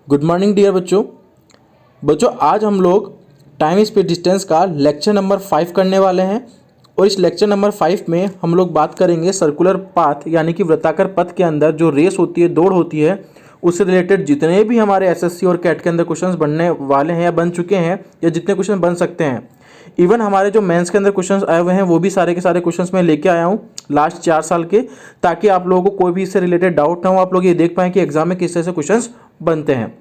Good morning dear बच्चों आज हम लोग टाइम स्पीड डिस्टेंस का लेक्चर नंबर 5 करने वाले हैं। और इस लेक्चर नंबर 5 में हम लोग बात करेंगे सर्कुलर पाथ यानी कि वृत्ताकार पथ के अंदर जो रेस होती है, दौड़ होती है, उससे रिलेटेड जितने भी हमारे एसएससी और कैट के अंदर क्वेश्चंस बनने वाले हैं या बन चुके हैं या जितने क्वेश्चन बन सकते हैं। इवन हमारे जो मेंस के अंदर क्वेश्चंस आए हुए हैं वो भी सारे के सारे क्वेश्चंस मैं लेके आया हूँ लास्ट 4 साल के, ताकि आप लोगों को कोई भी इससे रिलेटेड डाउट ना हो, आप लोग ये देख पाएँ कि एग्जाम में किस तरह से क्वेश्चंस बनते हैं।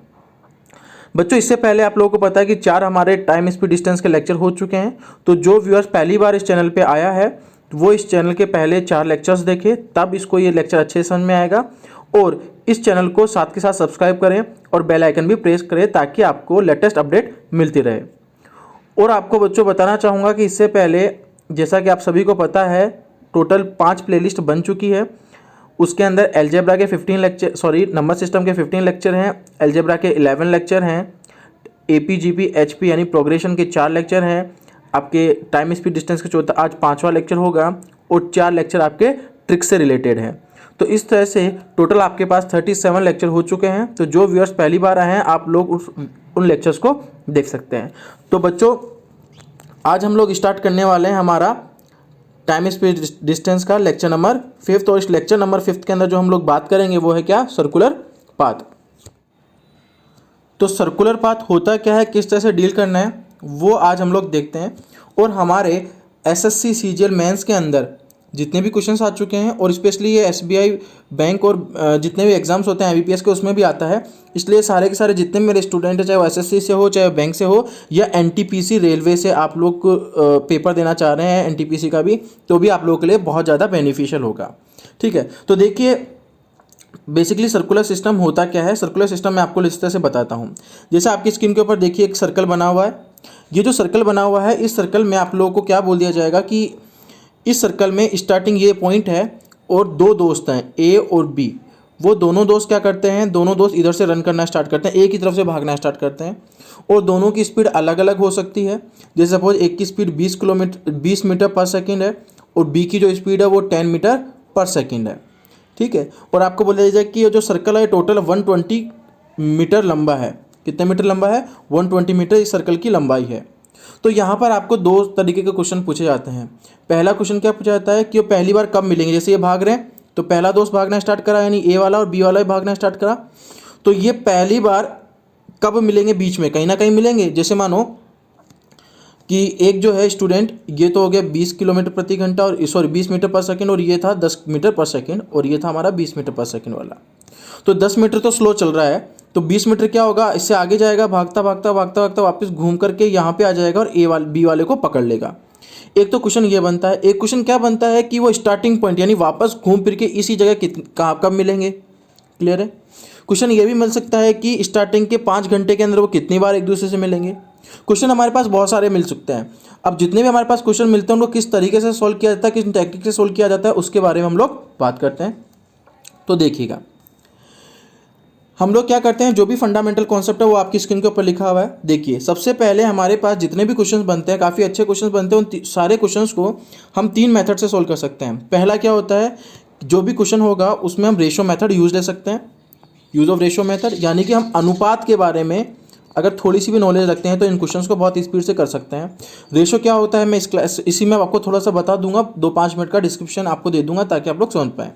बच्चों इससे पहले आप लोगों को पता है कि 4 हमारे टाइम स्पीड डिस्टेंस के लेक्चर हो चुके हैं। तो जो व्यूअर्स पहली बार इस चैनल पे आया है वो इस चैनल के पहले 4 लेक्चर्स देखे, तब इसको ये लेक्चर अच्छे से समझ में आएगा। और इस चैनल को साथ के साथ सब्सक्राइब करें और बेल आइकन भी प्रेस करें ताकि आपको लेटेस्ट अपडेट मिलती रहे। और आपको बच्चों बताना चाहूँगा कि इससे पहले जैसा कि आप सभी को पता है टोटल 5 प्लेलिस्ट बन चुकी है। उसके अंदर अलजेब्रा के 15 लेक्चर नंबर सिस्टम के 15 लेक्चर हैं, अलजेब्रा के 11 लेक्चर हैं, एपी जीपी एचपी यानी प्रोग्रेशन के 4 लेक्चर हैं, आपके टाइम स्पीड डिस्टेंस के चौथा आज 5वां लेक्चर होगा और 4 लेक्चर आपके ट्रिक्स से रिलेटेड हैं। तो इस तरह से टोटल आपके पास 37 लेक्चर हो चुके हैं। तो जो व्यूअर्स पहली बार आए हैं आप लोग उन लेक्चर्स को देख सकते हैं। तो बच्चों आज हम लोग स्टार्ट करने वाले हैं हमारा टाइम स्पीड डिस्टेंस का लेक्चर नंबर 5। और इस लेक्चर नंबर 5 के अंदर जो हम लोग बात करेंगे वो है क्या, सर्कुलर पाथ। तो सर्कुलर पाथ होता क्या है, किस तरह से डील करना है, वो आज हम लोग देखते हैं। और हमारे एसएससी सीजीएल मेंस के अंदर जितने भी क्वेश्चंस आ चुके हैं और स्पेशली ये एसबीआई बैंक और जितने भी एग्जाम्स होते हैं आईबीपीएस के उसमें भी आता है, इसलिए सारे के सारे जितने मेरे स्टूडेंट हैं, चाहे वो एसएससी से हो, चाहे बैंक से हो या एनटीपीसी रेलवे से आप लोग पेपर देना चाह रहे हैं एनटीपीसी का भी, तो भी आप लोगों के लिए बहुत ज़्यादा बेनिफिशियल होगा। ठीक है, तो देखिए बेसिकली सर्कुलर सिस्टम होता क्या है। सर्कुलर सिस्टम मैं आपको इस तरह से बताता हूँ। जैसे आपकी स्क्रीन के ऊपर देखिए एक सर्कल बना हुआ है। ये जो सर्कल बना हुआ है इस सर्कल में आप लोगों को क्या बोल दिया जाएगा कि इस सर्कल में स्टार्टिंग ये पॉइंट है और 2 दोस्त हैं ए और बी। वो दोनों दोस्त क्या करते हैं, दोनों दोस्त इधर से रन करना स्टार्ट करते हैं, एक ही तरफ से भागना स्टार्ट करते हैं और दोनों की स्पीड अलग अलग हो सकती है। जैसे सपोज एक की स्पीड 20 मीटर पर सेकेंड है और बी की जो स्पीड है वो 10 मीटर पर सेकेंड है। ठीक है, और आपको बोला जाए कि ये जो सर्कल है टोटल 120 मीटर लंबा है। कितने मीटर लंबा है, 120 मीटर इस सर्कल की लंबाई है। तो यहाँ पर आपको 2 तरीके के क्वेश्चन पूछे जाते हैं। पहला क्वेश्चन क्या पूछा जाता है कि वो पहली बार कब मिलेंगे। जैसे ये भाग रहे हैं तो पहला दोस्त भागना स्टार्ट करा यानी ए वाला और बी वाला भी भागना स्टार्ट करा, तो ये पहली बार कब मिलेंगे, बीच में कहीं ना कहीं मिलेंगे। जैसे मानो कि एक जो है स्टूडेंट, ये तो हो गया 20 किलोमीटर प्रति घंटा और 20 मीटर पर सेकेंड, और ये था 10 मीटर पर सेकेंड और ये था हमारा 20 मीटर पर सेकेंड वाला। तो 10 मीटर तो स्लो चल रहा है, तो 20 मीटर क्या होगा, इससे आगे जाएगा भागता भागता भागता भागता वापस घूम करके यहाँ पे आ जाएगा और बी वाले को पकड़ लेगा। एक तो क्वेश्चन ये बनता है। एक क्वेश्चन क्या बनता है कि वो स्टार्टिंग पॉइंट यानी वापस घूम फिर के इसी जगह कहाँ कब मिलेंगे। क्लियर है। क्वेश्चन ये भी मिल सकता है कि स्टार्टिंग के 5 घंटे के अंदर वो कितनी बार एक दूसरे से मिलेंगे। क्वेश्चन हमारे पास बहुत सारे मिल सकते हैं। अब जितने भी हमारे पास क्वेश्चन मिलते हैं उनको किस तरीके से सॉल्व किया जाता है, किस टेक्निक से सॉल्व किया जाता है, उसके बारे में हम लोग बात करते हैं। तो देखिएगा हम लोग क्या करते हैं, जो भी फंडामेंटल कॉन्सेप्ट है वो आपकी स्क्रीन के ऊपर लिखा हुआ है। देखिए सबसे पहले हमारे पास जितने भी क्वेश्चंस बनते हैं, काफ़ी अच्छे क्वेश्चंस बनते हैं, उन सारे क्वेश्चंस को हम 3 मेथड से सोल्व कर सकते हैं। पहला क्या होता है, जो भी क्वेश्चन होगा उसमें हम रेशो मेथड यूज ले सकते हैं, यूज ऑफ रेशो मेथड, यानी कि हम अनुपात के बारे में अगर थोड़ी सी भी नॉलेज रखते हैं तो इन क्वेश्चंस को बहुत स्पीड से कर सकते हैं। रेशो क्या होता है मैं इसी में आपको थोड़ा सा बता दूंगा, 2-5 मिनट का डिस्क्रिप्शन आपको दे दूंगा ताकि आप लोग समझ पाएँ।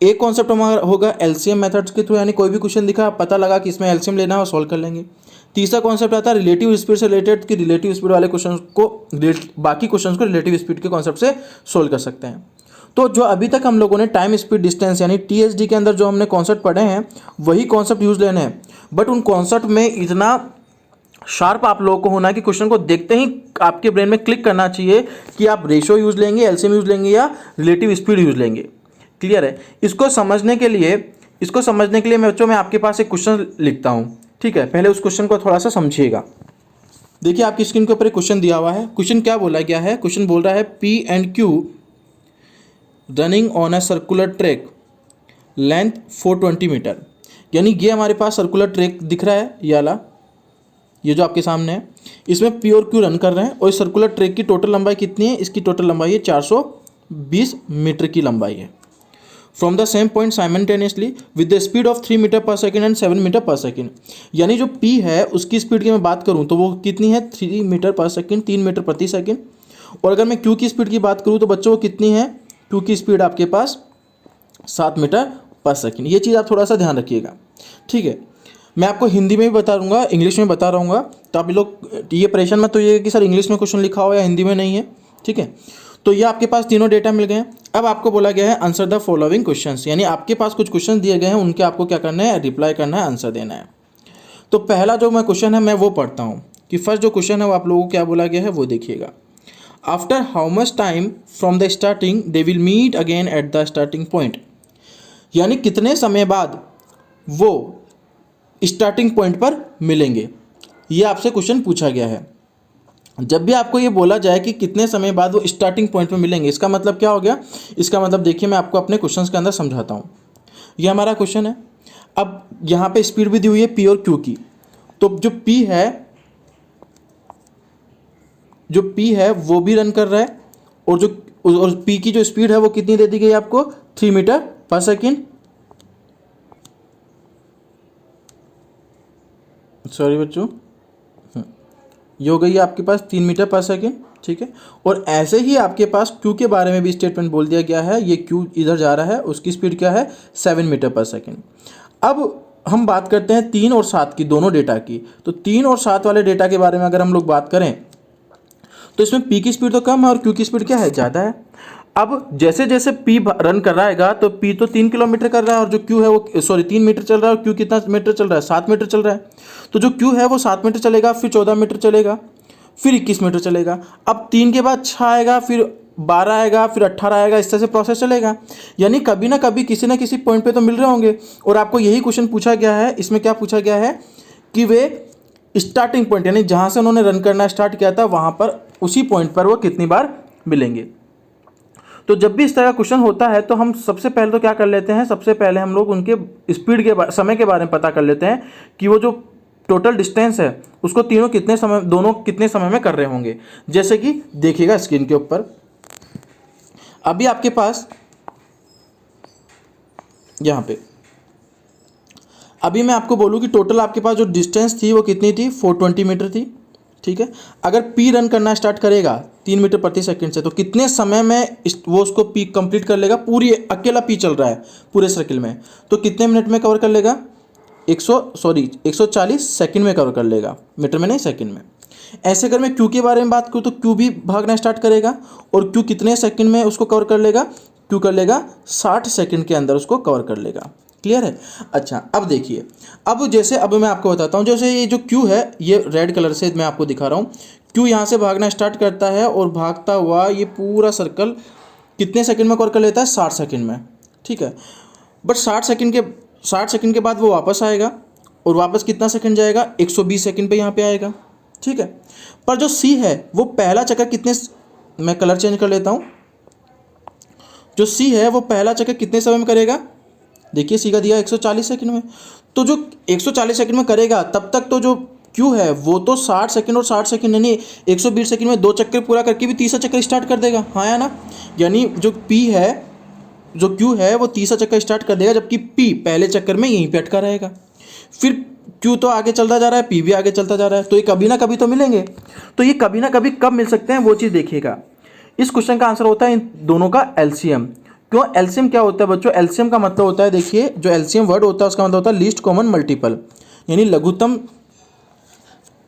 एक कॉन्सेप्ट हमारा होगा एलसीएम मेथड्स के थ्रू, यानी कोई भी क्वेश्चन दिखा पता लगा कि इसमें एलसीएम लेना है और सॉल्व कर लेंगे। तीसरा कॉन्सेप्ट आता है रिलेटिव स्पीड से रिलेटेड, कि रिलेटिव स्पीड वाले क्वेश्चन को बाकी क्वेश्चन को रिलेटिव स्पीड के कॉन्सेप्ट से सोल्व कर सकते हैं। तो जो अभी तक हम लोगों ने टाइम स्पीड डिस्टेंस यानी टीएसडी के अंदर जो हमने कॉन्सेप्ट पढ़े हैं वही कॉन्सेप्ट यूज लेने हैं, बट उन कॉन्सेप्ट में इतना शार्प आप लोगों को होना है कि क्वेश्चन को देखते ही आपके ब्रेन में क्लिक करना चाहिए कि आप रेशो यूज लेंगे, एलसीएम यूज लेंगे या रिलेटिव स्पीड यूज लेंगे। क्लियर है। इसको समझने के लिए मैं आपके पास एक क्वेश्चन लिखता हूं। ठीक है, पहले उस क्वेश्चन को थोड़ा सा समझिएगा। देखिए आपकी स्क्रीन के ऊपर एक क्वेश्चन दिया हुआ है। क्वेश्चन क्या बोला गया है, क्वेश्चन बोल रहा है P and Q running on a circular track length 420 metre, यानी ये हमारे पास सर्कुलर ट्रैक दिख रहा है, ये वाला, ये जो आपके सामने है, इसमें पी और क्यू रन कर रहे हैं और इस सर्कुलर ट्रैक की टोटल लंबाई कितनी है, इसकी टोटल लंबाई है 420 मीटर की लंबाई है। From the same point simultaneously with the speed of 3 metre per second and 7 metre per second. यानी जो P है उसकी स्पीड की मैं बात करूँ तो वो कितनी है, 3 मीटर पर सेकेंड, 3 मीटर प्रति सेकेंड। और अगर मैं Q की स्पीड की बात करूँ तो बच्चों वो कितनी है, Q की स्पीड आपके पास 7 मीटर पर सेकेंड। ये चीज़ आप थोड़ा सा ध्यान रखिएगा, ठीक है। मैं आपको हिंदी में भी बता दूंगा, इंग्लिश में बता रहूँगा, तो आप लोग ये परेशान मत होइएगा कि सर इंग्लिश में क्वेश्चन लिखा हो या हिंदी में नहीं है, ठीक है। तो ये आपके पास तीनों डेटा मिल गए हैं। अब आपको बोला गया है आंसर द फॉलोइंग क्वेश्चंस, यानी आपके पास कुछ क्वेश्चन दिए गए हैं, उनके आपको क्या करना है, रिप्लाई करना है, आंसर देना है। तो पहला जो मैं क्वेश्चन है मैं वो पढ़ता हूँ कि फर्स्ट जो क्वेश्चन है वो आप लोगों को क्या बोला गया है वो देखिएगा। After how much time from the starting they will meet again at the starting point, यानी कितने समय बाद वो स्टार्टिंग पॉइंट पर मिलेंगे, ये आपसे क्वेश्चन पूछा गया है। जब भी आपको ये बोला जाए कि कितने समय बाद वो स्टार्टिंग पॉइंट पर मिलेंगे, इसका मतलब क्या हो गया, इसका मतलब देखिए मैं आपको अपने क्वेश्चंस के अंदर समझाता हूँ। ये हमारा क्वेश्चन है। अब यहाँ पे स्पीड भी दी हुई है P और Q की, तो जो P है वो भी रन कर रहा है, और P की जो स्पीड है वो कितनी दे दी गई आपको, 3 मीटर पर सेकेंड। सॉरी बच्चों, ये हो गई है आपके पास 3 मीटर पर सेकेंड, ठीक है। और ऐसे ही आपके पास Q के बारे में भी स्टेटमेंट बोल दिया गया है, ये Q इधर जा रहा है, उसकी स्पीड क्या है, 7 मीटर पर सेकेंड। अब हम बात करते हैं 3 और 7 की, दोनों डेटा की। तो 3 और 7 वाले डेटा के बारे में अगर हम लोग बात करें तो इसमें P की स्पीड तो कम है और Q की स्पीड क्या है, ज़्यादा है। अब जैसे जैसे P रन कर रहा है तो P तो 3 किलोमीटर कर रहा है और जो Q है वो 3 मीटर चल रहा है, और Q कितना मीटर चल रहा है, 7 मीटर चल रहा है। तो जो Q है वो 7 मीटर चलेगा, फिर 14 मीटर चलेगा, फिर 21 मीटर चलेगा। अब 3 के बाद 6 आएगा, फिर 12 आएगा, फिर 18 आएगा, इस तरह से प्रोसेस चलेगा। यानी कभी ना कभी किसी ना किसी पॉइंट पे तो मिल रहे होंगे। और आपको यही क्वेश्चन पूछा गया है, इसमें क्या पूछा गया है कि वे स्टार्टिंग पॉइंट यानी जहाँ से उन्होंने रन करना स्टार्ट किया था वहाँ पर, उसी पॉइंट पर वो कितनी बार मिलेंगे। तो जब भी इस तरह का क्वेश्चन होता है तो हम सबसे पहले तो क्या कर लेते हैं, सबसे पहले हम लोग उनके स्पीड के समय के बारे में पता कर लेते हैं कि वो जो टोटल डिस्टेंस है उसको दोनों कितने समय में कर रहे होंगे। जैसे कि देखिएगा स्क्रीन के ऊपर, अभी आपके पास यहाँ पे, अभी मैं आपको बोलूँ कि टोटल आपके पास जो डिस्टेंस थी वो कितनी थी, 420 मीटर थी, ठीक है। अगर P रन करना स्टार्ट करेगा 3 मीटर प्रति सेकंड से, तो कितने समय में वो उसको P कंप्लीट कर लेगा, पूरी अकेला P चल रहा है पूरे सर्किल में, तो कितने मिनट में कवर कर लेगा, 140 सेकंड में कवर कर लेगा, मीटर में नहीं सेकंड में। ऐसे अगर मैं Q के बारे में बात करूँ तो Q भी भागना स्टार्ट करेगा, और Q कितने सेकंड में उसको कवर कर लेगा, Q कर लेगा 60 सेकंड के अंदर उसको कवर कर लेगा। क्लियर है। अच्छा अब देखिए, अब मैं आपको बताता हूँ, जैसे ये जो Q है ये रेड कलर से मैं आपको दिखा रहा हूँ, Q यहाँ से भागना स्टार्ट करता है और भागता हुआ ये पूरा सर्कल कितने सेकंड में कवर कर लेता है, 60 सेकंड में, ठीक है। बट 60 सेकंड के बाद वो वापस आएगा, और वापस कितना सेकंड जाएगा, 120 सेकंड पे यहाँ पे आएगा, ठीक है। पर जो C है वो पहला चक्कर मैं कलर चेंज कर लेता हूँ, जो C है वो पहला चक्कर कितने समय में करेगा, देखिए C का दिया 140 सेकंड में। तो जो 140 सेकंड में करेगा तब तक तो जो Q है वो तो 60 सेकंड और 60 सेकंड यानी 120 सेकंड में 2 चक्कर पूरा करके भी तीसरा चक्कर स्टार्ट कर देगा, हाँ या ना। यानी जो Q है वो तीसरा चक्कर स्टार्ट कर देगा, जबकि P पहले चक्कर में यहीं पे अटका रहेगा। फिर Q तो आगे चलता जा रहा है, P भी आगे चलता जा रहा है, तो ये कभी ना कभी तो मिलेंगे। तो ये कभी ना कभी कब मिल सकते हैं वो चीज़ देखिएगा। इस क्वेश्चन का आंसर होता है इन दोनों का एलसीएम। क्यों एलसीएम क्या होता है बच्चों, एलसीएम का मतलब होता है, देखिए जो एलसीएम वर्ड होता है उसका मतलब होता है लीस्ट कॉमन मल्टीपल, यानी लघुत्तम,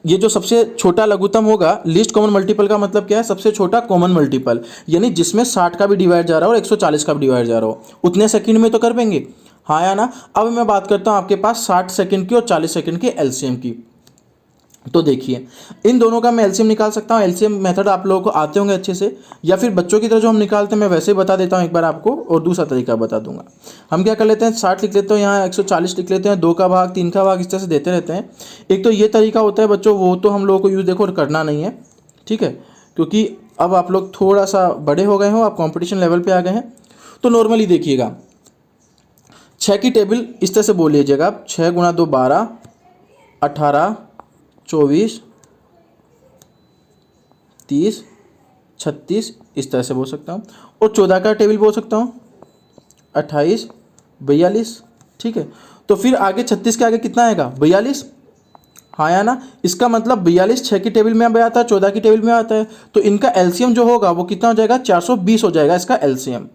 ये जो सबसे छोटा लघुत्तम होगा, लीस्ट कॉमन मल्टीपल का मतलब क्या है, सबसे छोटा कॉमन मल्टीपल, यानी जिसमें 60 का भी डिवाइड जा रहा हो और 140 का भी डिवाइड जा रहा हो, उतने सेकंड में तो कर देंगे, हाँ या ना। अब मैं बात करता हूँ आपके पास 60 सेकंड की और 40 सेकंड की एलसीएम की। तो देखिए इन दोनों का मैं एलसीएम निकाल सकता हूँ। एलसीएम मेथड आप लोगों को आते होंगे अच्छे से, या फिर बच्चों की तरह जो हम निकालते हैं मैं वैसे ही बता देता हूँ एक बार आपको, और दूसरा तरीका बता दूंगा। हम क्या कर लेते हैं, 60 लिख लेते हैं, यहाँ 140 लिख लेते हैं, 2 का भाग 3 का भाग, इस तरह से देते रहते हैं। एक तो ये तरीका होता है बच्चों, वो तो हम लोगों को यूज़ देखो करना नहीं है, ठीक है, क्योंकि अब आप लोग थोड़ा सा बड़े हो गए हो, आप कॉम्पिटिशन लेवल पर आ गए हैं। तो नॉर्मली देखिएगा 6 की टेबल इस तरह से बोल लीजिएगा आप, 6 गुणा 2 12, 18, 24, 30, 36 इस तरह से बोल सकता हूँ। और 14 का टेबल बोल सकता हूँ, 28, 42, ठीक है। तो फिर आगे 36 के आगे कितना आएगा 42, हाँ या ना। इसका मतलब 42 6 की टेबल में भी आता है, 14 की टेबल में आता है, तो इनका एलसीएम जो होगा वो कितना हो जाएगा 420 हो जाएगा। इसका एलसीएम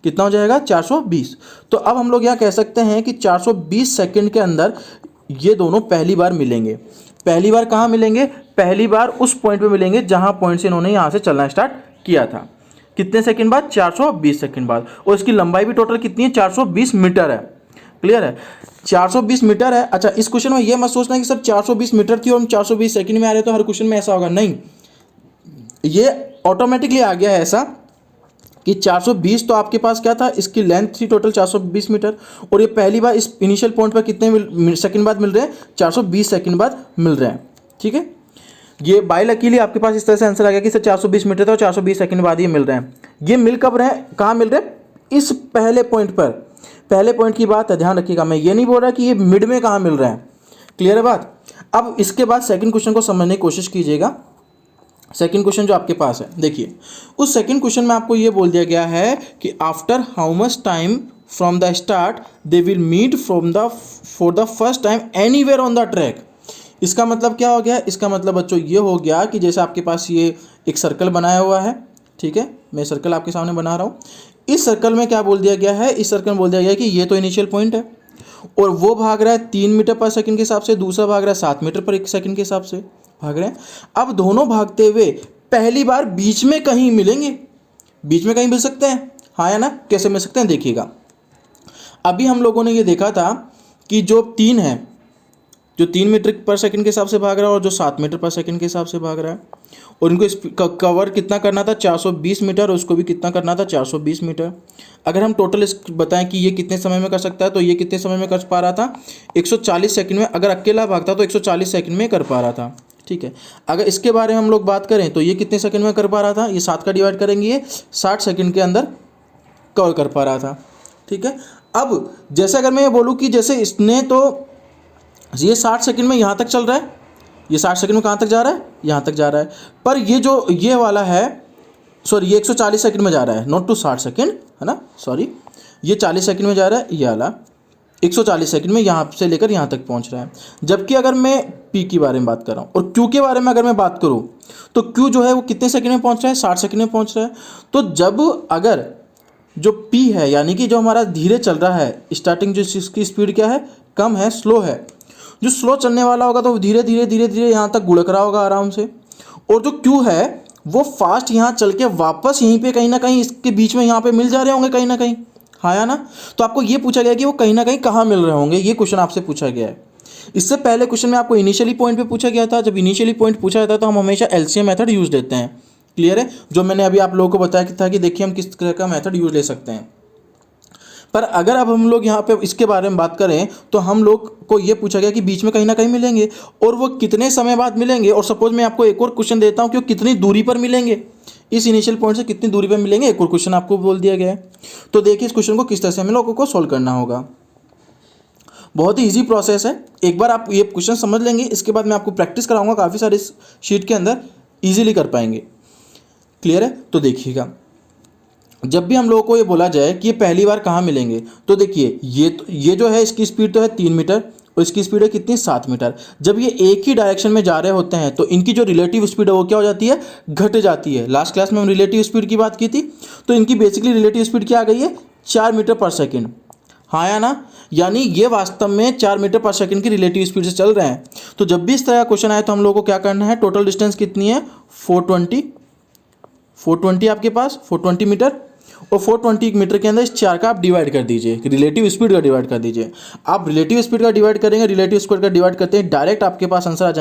कितना हो जाएगा 420। तो अब हम लोग यहाँ कह सकते हैं कि 420 सेकंड के अंदर ये दोनों पहली बार मिलेंगे। पहली बार कहाँ मिलेंगे, पहली बार उस पॉइंट पे मिलेंगे जहाँ पॉइंट से इन्होंने यहाँ से चलना स्टार्ट किया था। कितने सेकंड बाद 420 सेकंड बाद। और इसकी लंबाई भी टोटल कितनी है 420 मीटर है। क्लियर है, 420 मीटर है। अच्छा, इस क्वेश्चन में ये मत सोचना कि सर 420 मीटर थी और हम 420 सेकंड में आ रहे तो हर क्वेश्चन में ऐसा होगा, नहीं, ये ऑटोमेटिकली आ गया है ऐसा कि 420 तो आपके पास क्या था, इसकी लेंथ थी टोटल 420 मीटर, और ये पहली बार इस इनिशियल पॉइंट पर कितने सेकंड बाद मिल रहे हैं 420 सेकंड बाद मिल रहे हैं। ठीक है, ये बाय लकीली आपके पास इस तरह से आंसर आ गया कि सर 420 मीटर था और 420 सेकंड बाद ये मिल रहे हैं। ये मिल कब रहे हैं, कहाँ मिल रहे हैं, इस पहले पॉइंट पर। पहले पॉइंट की बात है, ध्यान रखिएगा, मैं ये नहीं बोल रहा कि ये मिड में कहाँ मिल रहे हैं। क्लियर है बात। अब इसके बाद सेकंड क्वेश्चन को समझने की कोशिश कीजिएगा। सेकंड क्वेश्चन जो आपके पास है, देखिए उस सेकंड क्वेश्चन में आपको ये बोल दिया गया है कि after how much time from the start they will meet for the first time anywhere on the track. इसका मतलब क्या हो गया, इसका मतलब बच्चों ये हो गया कि जैसे आपके पास ये एक सर्कल बनाया हुआ है, ठीक है, मैं सर्कल आपके सामने बना रहा हूँ। इस सर्कल में क्या बोल दिया गया है, इस सर्कल में बोल दिया गया है कि ये तो इनिशियल पॉइंट है और वो भाग रहा है 3 मीटर पर सेकंड के हिसाब से, दूसरा भाग रहा है 7 मीटर पर एक सेकंड के हिसाब से भाग रहे हैं। अब दोनों भागते हुए पहली बार बीच में कहीं मिलेंगे, बीच में कहीं मिल सकते हैं, हाँ या ना। कैसे मिल सकते हैं देखिएगा, अभी हम लोगों ने ये देखा था कि जो 3 है, जो 3 मीटर पर सेकंड के हिसाब से भाग रहा है और जो 7 मीटर पर सेकंड के हिसाब से भाग रहा है, और इनको कवर कितना करना था 420 मीटर, उसको भी कितना करना था 420 मीटर। अगर हम टोटल बताएं कि ये कितने समय में कर सकता है, तो ये कितने समय में कर पा रहा था 140 सेकंड में। अगर अकेला भागता तो 140 सेकंड में कर पा रहा था। ठीक है, अगर इसके बारे में हम लोग बात करें तो ये कितने सेकंड में कर पा रहा था, ये 7 का डिवाइड करेंगे, ये 60 सेकंड के अंदर कवर कर पा रहा था। ठीक है, अब जैसे अगर मैं ये बोलूँ कि जैसे इसने तो ये 60 सेकंड में यहाँ तक चल रहा है, ये 60 सेकंड में कहाँ तक जा रहा है, यहाँ तक जा रहा है, पर ये जो ये वाला है, सॉरी ये 140 सेकंड में जा रहा है, नॉट टू 60 सेकंड, है ना, सॉरी ये 40 सेकंड में जा रहा है, ये वाला 140 सेकंड में यहाँ से लेकर यहाँ तक पहुँच रहा है। जबकि अगर मैं पी के बारे में बात कर रहा हूँ और क्यू के बारे में अगर मैं बात करूँ तो क्यू जो है वो कितने सेकंड में पहुँच रहा है, 60 सेकंड में पहुँच रहा है। तो जब अगर जो पी है यानी कि जो हमारा धीरे चल रहा है, स्टार्टिंग जो इसकी स्पीड क्या है, कम है, स्लो है, जो स्लो चलने वाला होगा तो वो धीरे धीरे धीरे धीरे यहाँ तक गुड़क रहा होगा आराम से, और जो क्यू है वो फास्ट यहाँ चल के वापस यहीं पे कहीं ना कहीं इसके बीच में यहाँ पे मिल जा रहे होंगे कहीं ना कहीं, हाँ या ना। तो आपको ये पूछा गया कि वो कहीं ना कहीं कहाँ मिल रहे होंगे, ये क्वेश्चन आपसे पूछा गया है। इससे पहले क्वेश्चन में आपको इनिशियली पॉइंट पे पूछा गया था। जब इनिशियली पॉइंट पूछा जाता है तो हम हमेशा एलसीएम मेथड यूज लेते हैं। क्लियर है, जो मैंने अभी आप लोगों को बताया था कि देखिए हम किस तरह का मेथड यूज ले सकते हैं। पर अगर अब हम लोग यहाँ पे इसके बारे में बात करें तो हम लोग को ये पूछा गया कि बीच में कहीं ना कहीं मिलेंगे और वो कितने समय बाद मिलेंगे। और सपोज मैं आपको एक और क्वेश्चन देता हूँ कि वो कितनी दूरी पर मिलेंगे, इस इनिशियल पॉइंट से कितनी दूरी पर मिलेंगे, एक और क्वेश्चन आपको बोल दिया गया है। तो देखिए इस क्वेश्चन को किस तरह से हम लोगों को सॉल्व करना होगा। बहुत ही ईजी प्रोसेस है, एक बार आप ये क्वेश्चन समझ लेंगे, इसके बाद मैं आपको प्रैक्टिस कराऊंगा, काफ़ी सारे इस शीट के अंदर ईजिली कर पाएंगे। क्लियर है, तो देखिएगा जब भी हम लोगों को ये बोला जाए कि ये पहली बार कहाँ मिलेंगे, तो देखिए ये जो है इसकी स्पीड तो है 3 मीटर और इसकी स्पीड है कितनी 7 मीटर। जब ये एक ही डायरेक्शन में जा रहे होते हैं तो इनकी जो रिलेटिव स्पीड है वो क्या हो जाती है, घट जाती है। लास्ट क्लास में हम रिलेटिव स्पीड की बात की थी, तो इनकी बेसिकली रिलेटिव स्पीड क्या आ गई है 4 मीटर पर सेकेंड, हाँ या ना। यानी ये वास्तव में 4 मीटर पर सेकंड की रिलेटिव स्पीड से चल रहे हैं। तो जब भी इस तरह का क्वेश्चन आए तो हम लोगों को क्या करना है, टोटल डिस्टेंस कितनी है 420 आपके पास 420 मीटर, और 420 मीटर के अंदर इस 4 का आप डिवाइड कर दीजिए, रिलेटिव स्पीड का डिवाइड कर दीजिए। आप रिलेटिव स्पीड का डिवाइड करेंगे, रिलेटिव स्पीड का डिवाइड करते हैं डायरेक्ट आपके पास आंसर आ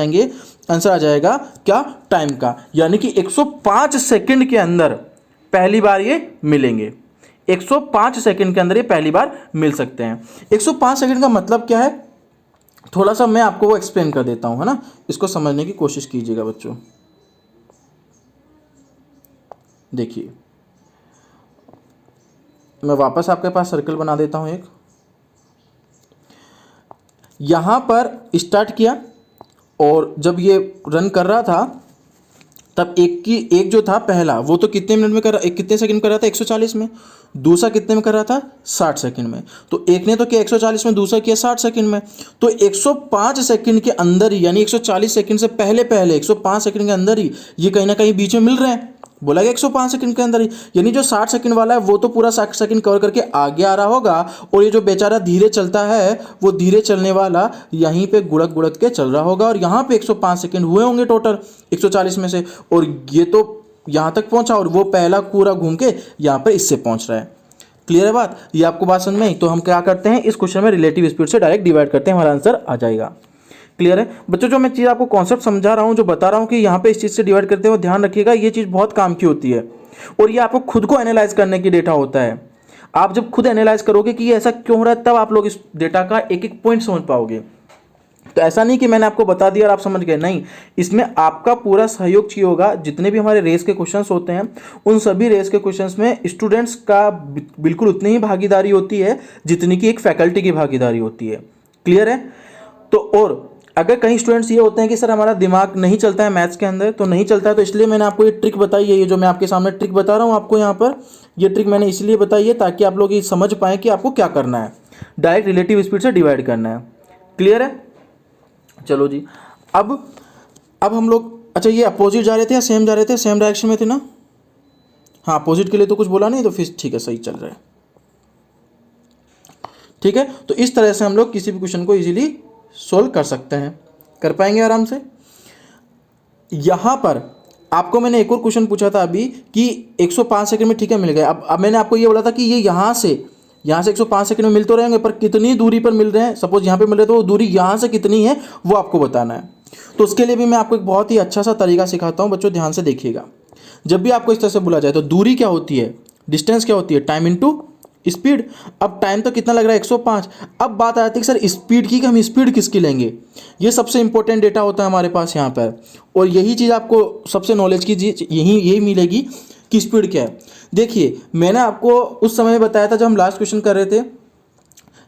जाएगा क्या, टाइम का, यानी कि 105 सेकंड के अंदर पहली बार ये मिलेंगे। 105 सेकंड के अंदर ये पहली बार मिल सकते हैं। 105 सेकंड का मतलब क्या है, थोड़ा सा मैं आपको वो एक्सप्लेन कर देता हूं, है ना, इसको समझने की कोशिश कीजिएगा बच्चों। देखिए मैं वापस आपके पास सर्कल बना देता हूं एक, यहां पर स्टार्ट किया और जब ये रन कर रहा था तब एक जो था पहला वो तो कितने मिनट में कर रहा, कितने सेकंड में कर रहा था 140 में, दूसरा कितने में कर रहा था 60 सेकंड में। तो एक ने तो किया 140 में, दूसरा किया 60 सेकंड में। तो 105 सेकंड के अंदर ही, यानी 140 सेकंड से पहले 105 सेकंड के अंदर ही ये कहीं ना कहीं बीच में मिल रहे हैं। बोला गया 105 सेकंड के अंदर ही, यानी जो 60 सेकंड वाला है वो तो पूरा 60 सेकंड कवर करके आगे आ रहा होगा, और ये जो बेचारा धीरे चलता है वो धीरे चलने वाला यहीं पे गुड़क गुड़क के चल रहा होगा, और यहाँ पे 105 सेकंड हुए होंगे टोटल 140 में से, और ये तो यहाँ तक पहुँचा और वो पहला पूरा घूम के यहाँ पर इससे पहुँच रहा है। क्लियर है बात? ये आपको बात समझ में आई? तो हम क्या करते हैं, इस क्वेश्चन में रिलेटिव स्पीड से डायरेक्ट डिवाइड करते हैं, हमारा आंसर आ जाएगा। क्लियर है बच्चों? जो मैं चीज़ आपको कॉन्सेप्ट समझा रहा हूँ, जो बता रहा हूँ कि यहाँ पे इस चीज़ से डिवाइड करते हुए ध्यान रखिएगा, ये चीज़ बहुत काम की होती है, और ये आपको खुद को एनालाइज करने की डेटा होता है। आप जब खुद एनालाइज करोगे कि ये ऐसा क्यों हो रहा है, तब आप लोग इस डेटा का एक एक पॉइंट समझ पाओगे। तो ऐसा नहीं कि मैंने आपको बता दिया और आप समझ गए, नहीं, इसमें आपका पूरा सहयोग चाहिए होगा। जितने भी हमारे रेस के क्वेश्चंस होते हैं, उन सभी रेस के क्वेश्चंस में स्टूडेंट्स का बिल्कुल उतनी ही भागीदारी होती है जितनी कि एक फैकल्टी की भागीदारी होती है। क्लियर है? तो और अगर कई स्टूडेंट्स ये होते हैं कि सर हमारा दिमाग नहीं चलता है मैथ्स के अंदर, तो नहीं चलता है, तो इसलिए मैंने आपको ये ट्रिक बताई है, ये जो मैं आपके सामने ट्रिक बता रहा हूँ आपको यहाँ पर, ये ट्रिक मैंने इसलिए बताई है ताकि आप लोग ये समझ पाएँ कि आपको क्या करना है, डायरेक्ट रिलेटिव स्पीड से डिवाइड करना है। क्लियर है? चलो जी, अब हम लोग, अच्छा ये अपोजिट जा रहे थे या सेम जा रहे थे? सेम डायरेक्शन में थे ना? हाँ, अपोजिट के लिए तो कुछ बोला नहीं, तो फिर ठीक है, सही चल रहा है। ठीक है, तो इस तरह से हम लोग किसी भी क्वेश्चन को इजीली सोल्व कर सकते हैं, कर पाएंगे आराम से। यहां पर आपको मैंने एक और क्वेश्चन पूछा था अभी कि 105 सेकंड में, ठीक है, मिल गए। अब मैंने आपको ये बोला था कि ये यहां से 105 सेकंड में मिल तो रहेंगे, पर कितनी दूरी पर मिल रहे हैं। सपोज यहाँ पे मिल रहे तो वो दूरी यहाँ से कितनी है वो आपको बताना है। तो उसके लिए भी मैं आपको एक बहुत ही अच्छा सा तरीका सिखाता हूँ बच्चों, ध्यान से देखिएगा। जब भी आपको इस तरह से बोला जाए तो दूरी क्या होती है, डिस्टेंस क्या होती है, टाइम इनटू स्पीड। अब टाइम तो कितना लग रहा है 105। अब बात आती है कि सर स्पीड की, कि हम स्पीड किसकी लेंगे। ये सबसे इंपॉर्टेंट डेटा होता है हमारे पास यहाँ पर, और यही चीज़ आपको सबसे नॉलेज की चीज यही मिलेगी कि स्पीड क्या है। देखिए, मैंने आपको उस समय बताया था जब हम लास्ट क्वेश्चन कर रहे थे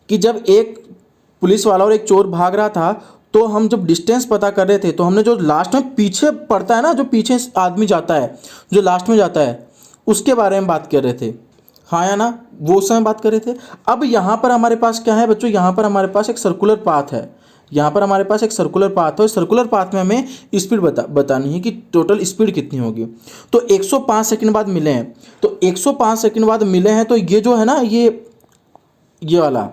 कि जब एक पुलिस वाला और एक चोर भाग रहा था, तो हम जब डिस्टेंस पता कर रहे थे तो हमने जो लास्ट में पीछे पड़ता है ना, जो पीछे आदमी जाता है, जो लास्ट में जाता है, उसके बारे में बात कर रहे थे, हाँ या ना? वो उस समय बात कर रहे थे। अब यहाँ पर हमारे पास क्या है बच्चों, यहाँ पर हमारे पास एक सर्कुलर पाथ है, यहाँ पर हमारे पास एक सर्कुलर पाथ है। सर्कुलर पाथ में हमें स्पीड बतानी है कि टोटल स्पीड कितनी होगी। तो 105 सेकंड बाद मिले हैं, तो 105 सेकंड बाद मिले हैं, तो ये जो है ना, ये वाला,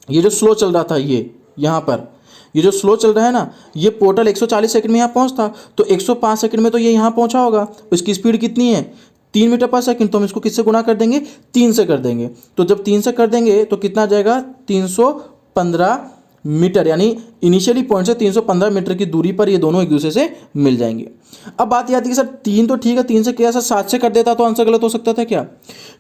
ये जो स्लो चल रहा था, ये यहाँ पर ये जो स्लो चल रहा है ना, ये टोटल 140 सेकंड में यहाँ पहुँचता, तो 105 सेकंड में तो ये यहाँ पहुँचा होगा। इसकी स्पीड कितनी है, 3 मीटर पर सेकंड। तो हम इसको किससे गुणा कर देंगे, 3 से कर देंगे। तो जब 3 से कर देंगे तो कितना आ जाएगा, 315 मीटर, यानी इनिशियली पॉइंट से 315 मीटर की दूरी पर ये दोनों एक दूसरे से मिल जाएंगे। अब बात यह आती है कि सर 3 तो ठीक है, 3 से किया, सर 7 से कर देता तो आंसर गलत हो सकता था क्या?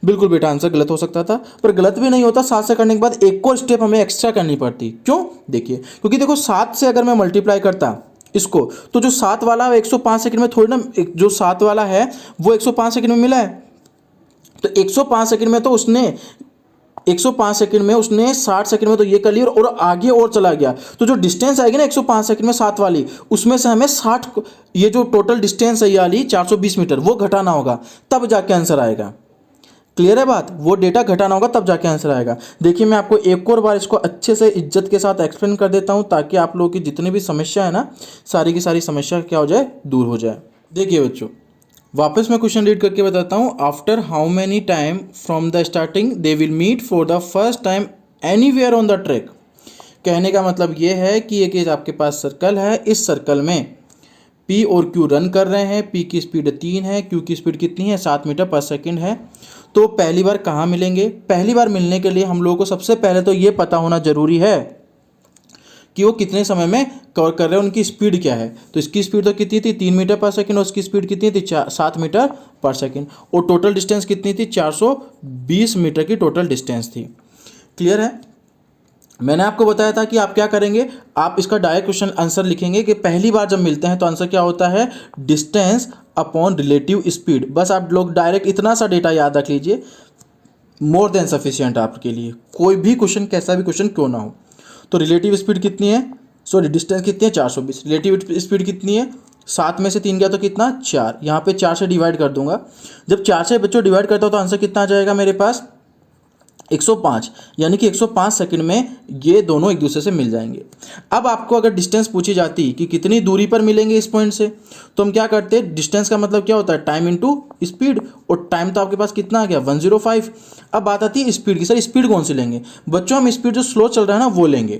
बिल्कुल बेटा, आंसर गलत हो सकता था, पर गलत भी नहीं होता। 7 से करने के बाद एक और स्टेप हमें एक्स्ट्रा करनी पड़ती। क्यों? देखिए, क्योंकि देखो 7 से अगर मैं मल्टीप्लाई करता इसको, तो जो 7 वाला 105 सेकंड में थोड़ी ना, जो 7 वाला है वो 105 सेकंड में मिला है, तो 105 सेकंड में तो उसने 105 सेकंड में उसने 60 सेकंड में तो ये कर लिया और आगे और चला गया। तो जो डिस्टेंस आएगी ना 105 सेकंड में 7 वाली, उसमें से हमें 60, ये जो टोटल डिस्टेंस है ये वाली 420 मीटर, वो घटाना होगा, तब जाके आंसर आएगा। क्लियर है बात? वो डेटा घटाना होगा तब जाके आंसर आएगा। देखिए, मैं आपको एक और बार इसको अच्छे से इज्जत के साथ एक्सप्लेन कर देता हूँ, ताकि आप लोगों की जितनी भी समस्या है ना, सारी की सारी समस्या क्या हो जाए, दूर हो जाए। देखिए बच्चों, वापस मैं क्वेश्चन रीड करके बताता हूँ। After how many time from the starting they will meet for the first time anywhere on the track. कहने का मतलब ये है कि एक आपके पास सर्कल है, इस सर्कल में P और Q रन कर रहे हैं। P की स्पीड 3 है, Q की स्पीड कितनी है, 7 मीटर पर सेकंड है। तो पहली बार कहाँ मिलेंगे? पहली बार मिलने के लिए हम लोगों को सबसे पहले तो ये पता होना जरूरी है कि वो कितने समय में कवर कर रहे हैं, उनकी स्पीड क्या है। तो इसकी स्पीड तो कितनी थी, 3 मीटर पर सेकंड, और उसकी स्पीड कितनी थी, 7 मीटर पर सेकंड, और टोटल डिस्टेंस कितनी थी, 420 मीटर की टोटल डिस्टेंस थी। क्लियर है? मैंने आपको बताया था कि आप क्या करेंगे, आप इसका डायरेक्ट क्वेश्चन आंसर लिखेंगे कि पहली बार जब मिलते हैं तो आंसर क्या होता है, डिस्टेंस अपॉन रिलेटिव स्पीड। बस आप लोग डायरेक्ट इतना सा डेटा याद रख लीजिए, मोर देन सफिशिएंट आपके लिए, कोई भी क्वेश्चन, कैसा भी क्वेश्चन क्यों ना हो। तो रिलेटिव स्पीड कितनी है, सॉरी डिस्टेंस कितनी है, 420। रिलेटिव स्पीड कितनी है, 7 में से 3 गया तो कितना 4, यहाँ पे 4 से डिवाइड कर दूंगा। जब 4 से बच्चों डिवाइड करता हूँ तो आंसर कितना आ जाएगा मेरे पास 105, यानी कि 105 सेकंड में ये दोनों एक दूसरे से मिल जाएंगे। अब आपको अगर डिस्टेंस पूछी जाती कि कितनी दूरी पर मिलेंगे इस पॉइंट से, तो हम क्या करते हैं, डिस्टेंस का मतलब क्या होता है टाइम इनटू स्पीड, और टाइम तो आपके पास कितना आ गया 105। अब बात आती है स्पीड की, सर स्पीड कौन सी लेंगे बच्चों, हम स्पीड जो स्लो चल रहा है ना वो लेंगे।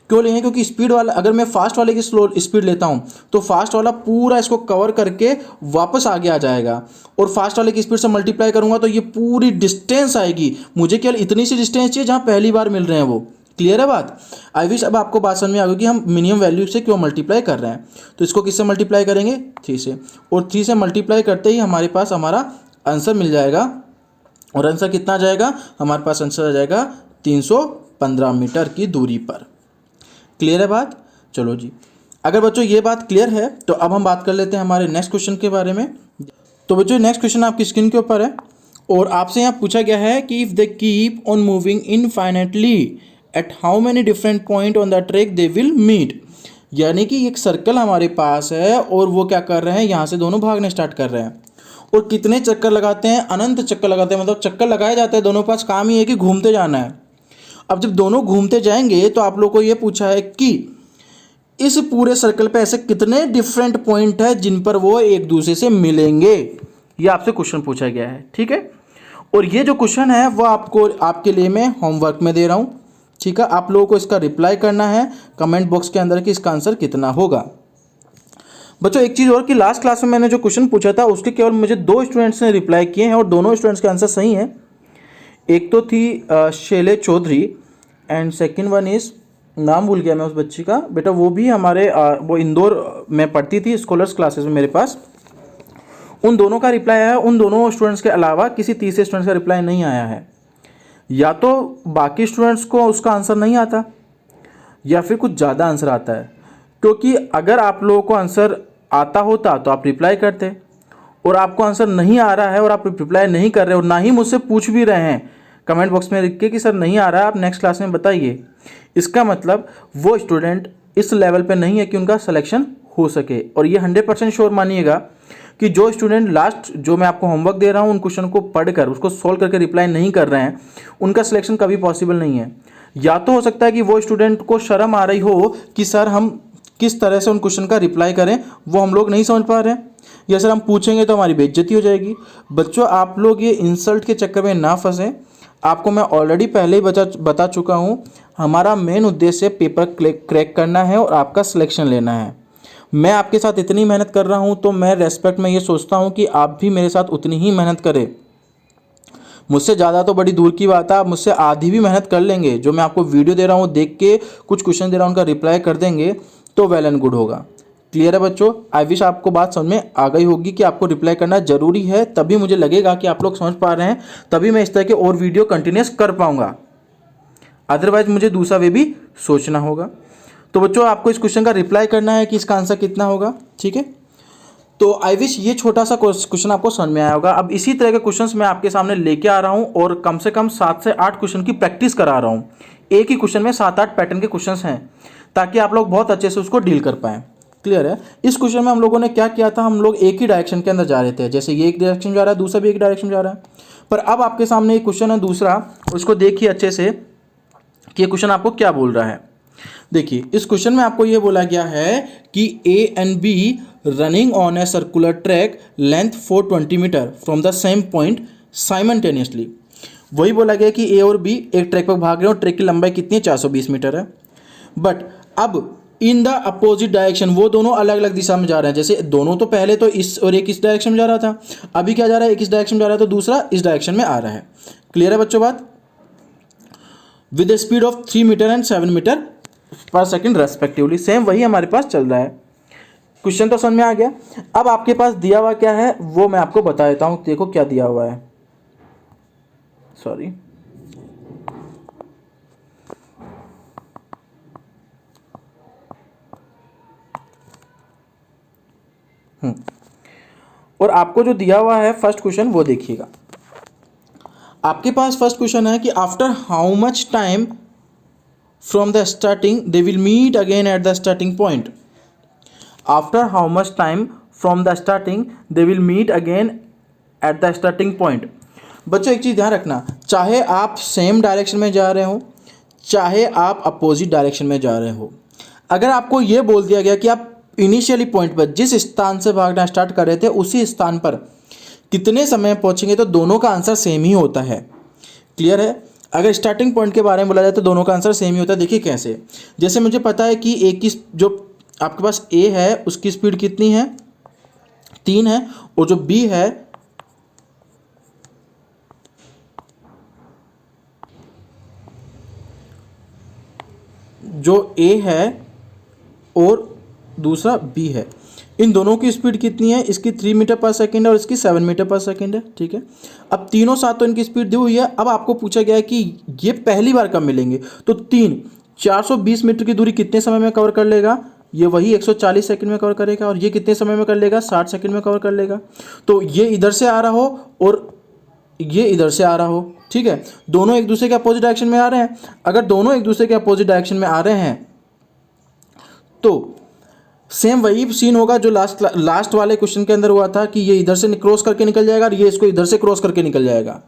क्यों लेंगे, क्योंकि स्पीड वाला अगर मैं फास्ट वाले की स्लो स्पीड लेता हूँ तो फास्ट वाला पूरा इसको कवर करके वापस आगे आ जाएगा, और फास्ट वाले की स्पीड से मल्टीप्लाई करूंगा तो ये पूरी डिस्टेंस आएगी। मुझे केवल इतनी सी डिस्टेंस चाहिए जहाँ पहली बार मिल रहे हैं वो। क्लियर है बात। आई विश अब आपको बात समझ में आ गई कि हम मिनिमम वैल्यू से क्यों मल्टीप्लाई कर रहे हैं। तो इसको किससे मल्टीप्लाई करेंगे 3 से, और 3 से मल्टीप्लाई करते ही हमारे पास हमारा आंसर मिल जाएगा, और आंसर कितना आ जाएगा हमारे पास, आंसर आ जाएगा 315 मीटर की दूरी पर। क्लियर है बात। चलो जी, अगर बच्चों ये बात क्लियर है तो अब हम बात कर लेते हैं हमारे नेक्स्ट क्वेश्चन के बारे में। तो बच्चों नेक्स्ट क्वेश्चन आपकी स्क्रीन के ऊपर है, और आपसे यहाँ पूछा गया है कि if they keep on moving infinitely at how many different point on the track they will meet. यानी कि एक सर्कल हमारे पास है और वो क्या कर रहे हैं, यहाँ से दोनों भागने स्टार्ट कर रहे हैं, और कितने चक्कर लगाते हैं, अनंत चक्कर लगाते हैं, मतलब चक्कर लगाए जाते हैं, दोनों पास काम ही है कि घूमते जाना है। अब जब दोनों घूमते जाएंगे तो आप लोग को ये पूछा है कि इस पूरे सर्कल पे ऐसे कितने डिफरेंट पॉइंट है जिन पर वो एक दूसरे से मिलेंगे, ये आपसे क्वेश्चन पूछा गया है। ठीक है, और ये जो क्वेश्चन है वो आपको आपके लिए मैं होमवर्क में दे रहा हूँ। ठीक है, आप लोगों को इसका रिप्लाई करना है कमेंट बॉक्स के अंदर कि इसका आंसर कितना होगा। बच्चों एक चीज़ और कि लास्ट क्लास में मैंने जो क्वेश्चन पूछा था उसके केवल मुझे 2 स्टूडेंट्स ने रिप्लाई किए हैं, और दोनों स्टूडेंट्स के आंसर सही हैं। एक तो थी Shaili Chaudhary, and second one is, नाम भूल गया मैं उस बच्ची का, बेटा वो भी हमारे वो इंदौर में पढ़ती थी स्कॉलर्स क्लासेस में मेरे पास। उन दोनों का रिप्लाई आया है, उन दोनों स्टूडेंट्स के अलावा किसी तीसरे स्टूडेंट्स का रिप्लाई नहीं आया है। या तो बाकी स्टूडेंट्स को उसका आंसर नहीं आता, या फिर कुछ ज़्यादा आंसर आता है, क्योंकि अगर आप लोगों को आंसर आता होता तो आप रिप्लाई करते, और आपको आंसर नहीं आ रहा है और आप रिप्लाई नहीं कर रहे और ना ही मुझसे पूछ भी रहे हैं कमेंट बॉक्स में लिख के कि सर नहीं आ रहा है, आप नेक्स्ट क्लास में बताइए। इसका मतलब वो स्टूडेंट इस लेवल पे नहीं है कि उनका सिलेक्शन हो सके। और ये 100% श्योर मानिएगा कि जो स्टूडेंट लास्ट जो मैं आपको होमवर्क दे रहा हूँ उन क्वेश्चन को पढ़कर उसको सोल्व करके रिप्लाई नहीं कर रहे हैं, उनका सिलेक्शन कभी पॉसिबल नहीं है। या तो हो सकता है कि वो स्टूडेंट को शर्म आ रही हो कि सर हम किस तरह से उन क्वेश्चन का रिप्लाई करें, वो हम लोग नहीं समझ पा रहे हैं, या सर हम पूछेंगे तो हमारी बेइज्जती हो जाएगी। बच्चों आप लोग ये इंसल्ट के चक्कर में ना फंसें। आपको मैं ऑलरेडी पहले ही बता चुका हूँ, हमारा मेन उद्देश्य पेपर क्रैक करना है और आपका सिलेक्शन लेना है। मैं आपके साथ इतनी मेहनत कर रहा हूँ तो मैं रेस्पेक्ट में ये सोचता हूँ कि आप भी मेरे साथ उतनी ही मेहनत करें। मुझसे ज़्यादा तो बड़ी दूर की बात है, आप मुझसे आधी भी मेहनत कर लेंगे, जो मैं आपको वीडियो दे रहा हूँ देख के कुछ क्वेश्चन दे रहा हूँ उनका रिप्लाई कर देंगे तो वेल एंड गुड होगा। क्लियर है बच्चों। आई विश आपको बात समझ में आ गई होगी कि आपको रिप्लाई करना जरूरी है, तभी मुझे लगेगा कि आप लोग समझ पा रहे हैं, तभी मैं इस तरह के और वीडियो कंटिन्यूस कर पाऊंगा, अदरवाइज मुझे दूसरा वे भी सोचना होगा। तो बच्चों आपको इस क्वेश्चन का रिप्लाई करना है कि इसका आंसर कितना होगा। ठीक है, तो आई विश ये छोटा सा क्वेश्चन आपको समझ में आया होगा। अब इसी तरह के क्वेश्चंस मैं आपके सामने लेके आ रहा हूं और कम से कम 7 से 8 क्वेश्चन की प्रैक्टिस करा रहा हूं। एक ही क्वेश्चन में 7-8 पैटर्न के क्वेश्चंस हैं, ताकि आप लोग बहुत अच्छे से उसको डील कर पाएं। क्लियर है। इस क्वेश्चन में हम लोगों ने क्या किया था, हम लोग एक ही डायरेक्शन के अंदर जा रहे थे, जैसे ये एक डायरेक्शन जा रहा है, दूसरा भी एक डायरेक्शन जा रहा है। पर अब आपके सामने एक क्वेश्चन है दूसरा, उसको देखिए अच्छे से कि ये क्वेश्चन आपको क्या बोल रहा है। देखिए इस क्वेश्चन में आपको ये बोला गया है कि A and B running on a circular track length 420 metre from the same point simultaneously. वही बोला गया कि ए और बी एक ट्रैक पर भाग रहे हैं और ट्रैक की लंबाई कितनी है, 420 मीटर है। बट अब इन द अपोजिट डायरेक्शन, वो दोनों अलग अलग दिशा में जा रहे हैं। जैसे दोनों तो पहले तो इस और एक इस डायरेक्शन में जा रहा था, अभी क्या जा रहा है, एक इस डायरेक्शन में जा रहा है तो दूसरा इस डायरेक्शन में आ रहा है। क्लियर है बच्चों बात। With speed of 3 metre and 7 metre per second respectively. Same वही हमारे पास चल रहा है। क्वेश्चन तो समझ में आ गया। अब आपके पास दिया हुआ क्या है वो मैं आपको बता देता हूं। देखो क्या दिया हुआ है, सॉरी, और आपको जो दिया हुआ है फर्स्ट क्वेश्चन वो देखिएगा। आपके पास फर्स्ट क्वेश्चन है कि after how much time from the starting they will meet again at the starting point. After how much time from the starting they will meet again at the starting point. बच्चों एक चीज़ ध्यान रखना, चाहे आप same direction में जा रहे हो चाहे आप अपोजिट डायरेक्शन में जा रहे हो, अगर आपको ये बोल दिया गया कि आप इनिशियली पॉइंट पर जिस स्थान से भागना स्टार्ट कर रहे थे उसी स्थान पर कितने समय पहुंचेंगे, तो दोनों का आंसर सेम ही होता है। क्लियर है? अगर स्टार्टिंग पॉइंट के बारे में बोला जाए तो दोनों का आंसर सेम ही होता है। देखिए कैसे, जैसे मुझे पता है कि ए की जो आपके पास ए है उसकी स्पीड कितनी है, 3 है, और जो बी है जो ए है और दूसरा बी है, इन दोनों की स्पीड कितनी है, इसकी 3 मीटर पर सेकेंड है और इसकी 7 मीटर पर सेकेंड है। ठीक है, अब तीनों साथ तो इनकी स्पीड दी हुई है। अब आपको पूछा गया है कि ये पहली बार कब मिलेंगे, तो 420 मीटर की दूरी कितने समय में कवर कर लेगा, ये वही 140 सेकंड में कवर करेगा, और ये कितने समय में कर लेगा, 60 सेकंड में कवर कर लेगा। तो ये इधर से आ रहा हो और ये इधर से आ रहा हो, ठीक है, दोनों एक दूसरे के अपोजिट डायरेक्शन में आ रहे हैं। अगर दोनों एक दूसरे के अपोजिट डायरेक्शन में आ रहे हैं तो सेम वही सीन होगा जो लास्ट वाले क्वेश्चन के अंदर हुआ था कि ये इधर से क्रॉस करके निकल जाएगा और ये इसको इधर से क्रॉस करके निकल जाएगा।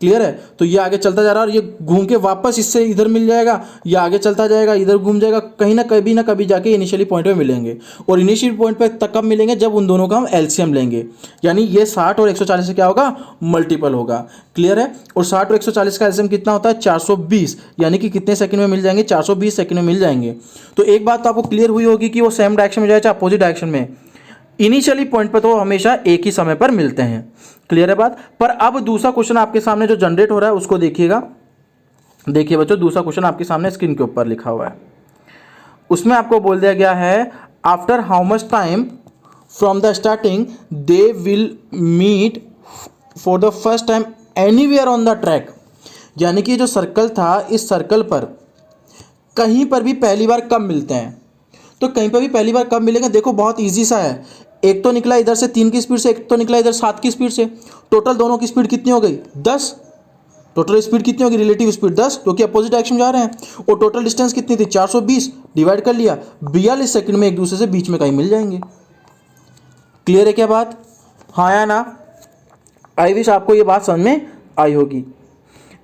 क्लियर है? तो ये आगे चलता जा रहा है और ये घूम के वापस इससे इधर मिल जाएगा, ये आगे चलता जाएगा, इधर घूम जाएगा, कहीं ना कभी जाके इनिशियली पॉइंट पे मिलेंगे। और इनिशियल पॉइंट पे तब कब मिलेंगे, जब उन दोनों का हम एलसीएम लेंगे, यानी ये 60 और 140 से क्या होगा, मल्टीपल होगा। क्लियर है? और 60 और 140 का एलसीएम कितना होता है, 420, यानी कि कितने सेकंड में मिल जाएंगे, 420 सेकंड में मिल जाएंगे। तो एक बात तो आपको क्लियर हुई होगी कि वो सेम डायरेक्शन में जाए चाहे अपोजिट डायरेक्शन में, इनिशियली पॉइंट पर तो हमेशा एक ही समय पर मिलते हैं। क्लियर है बात? पर अब दूसरा क्वेश्चन आपके सामने जो जनरेट हो रहा है उसको देखिएगा। देखिए बच्चों, दूसरा क्वेश्चन आपके सामने स्क्रीन के ऊपर लिखा हुआ है, उसमें आपको बोल दिया गया है after how much time from the starting they will meet for the first time anywhere on the track. यानी कि जो सर्कल था, इस सर्कल पर कहीं पर भी पहली बार कब मिलते हैं, तो कहीं पर भी पहली बार कब मिलेंगे। देखो बहुत ईजी सा है, एक तो निकला इधर से 3 की स्पीड से, एक तो निकला इधर 7 की स्पीड से, टोटल दोनों की स्पीड कितनी हो गई, 10। टोटल स्पीड कितनी होगी, रिलेटिव स्पीड 10, क्योंकि अपोजिट डायरेक्शन में जा रहे हैं। और टोटल डिस्टेंस कितनी थी, 420, डिवाइड कर लिया, 42 सेकंड में एक दूसरे से बीच में कहीं मिल जाएंगे। क्लियर है क्या बात? हाँ या ना? आई विश आपको ये बात समझ में आई होगी।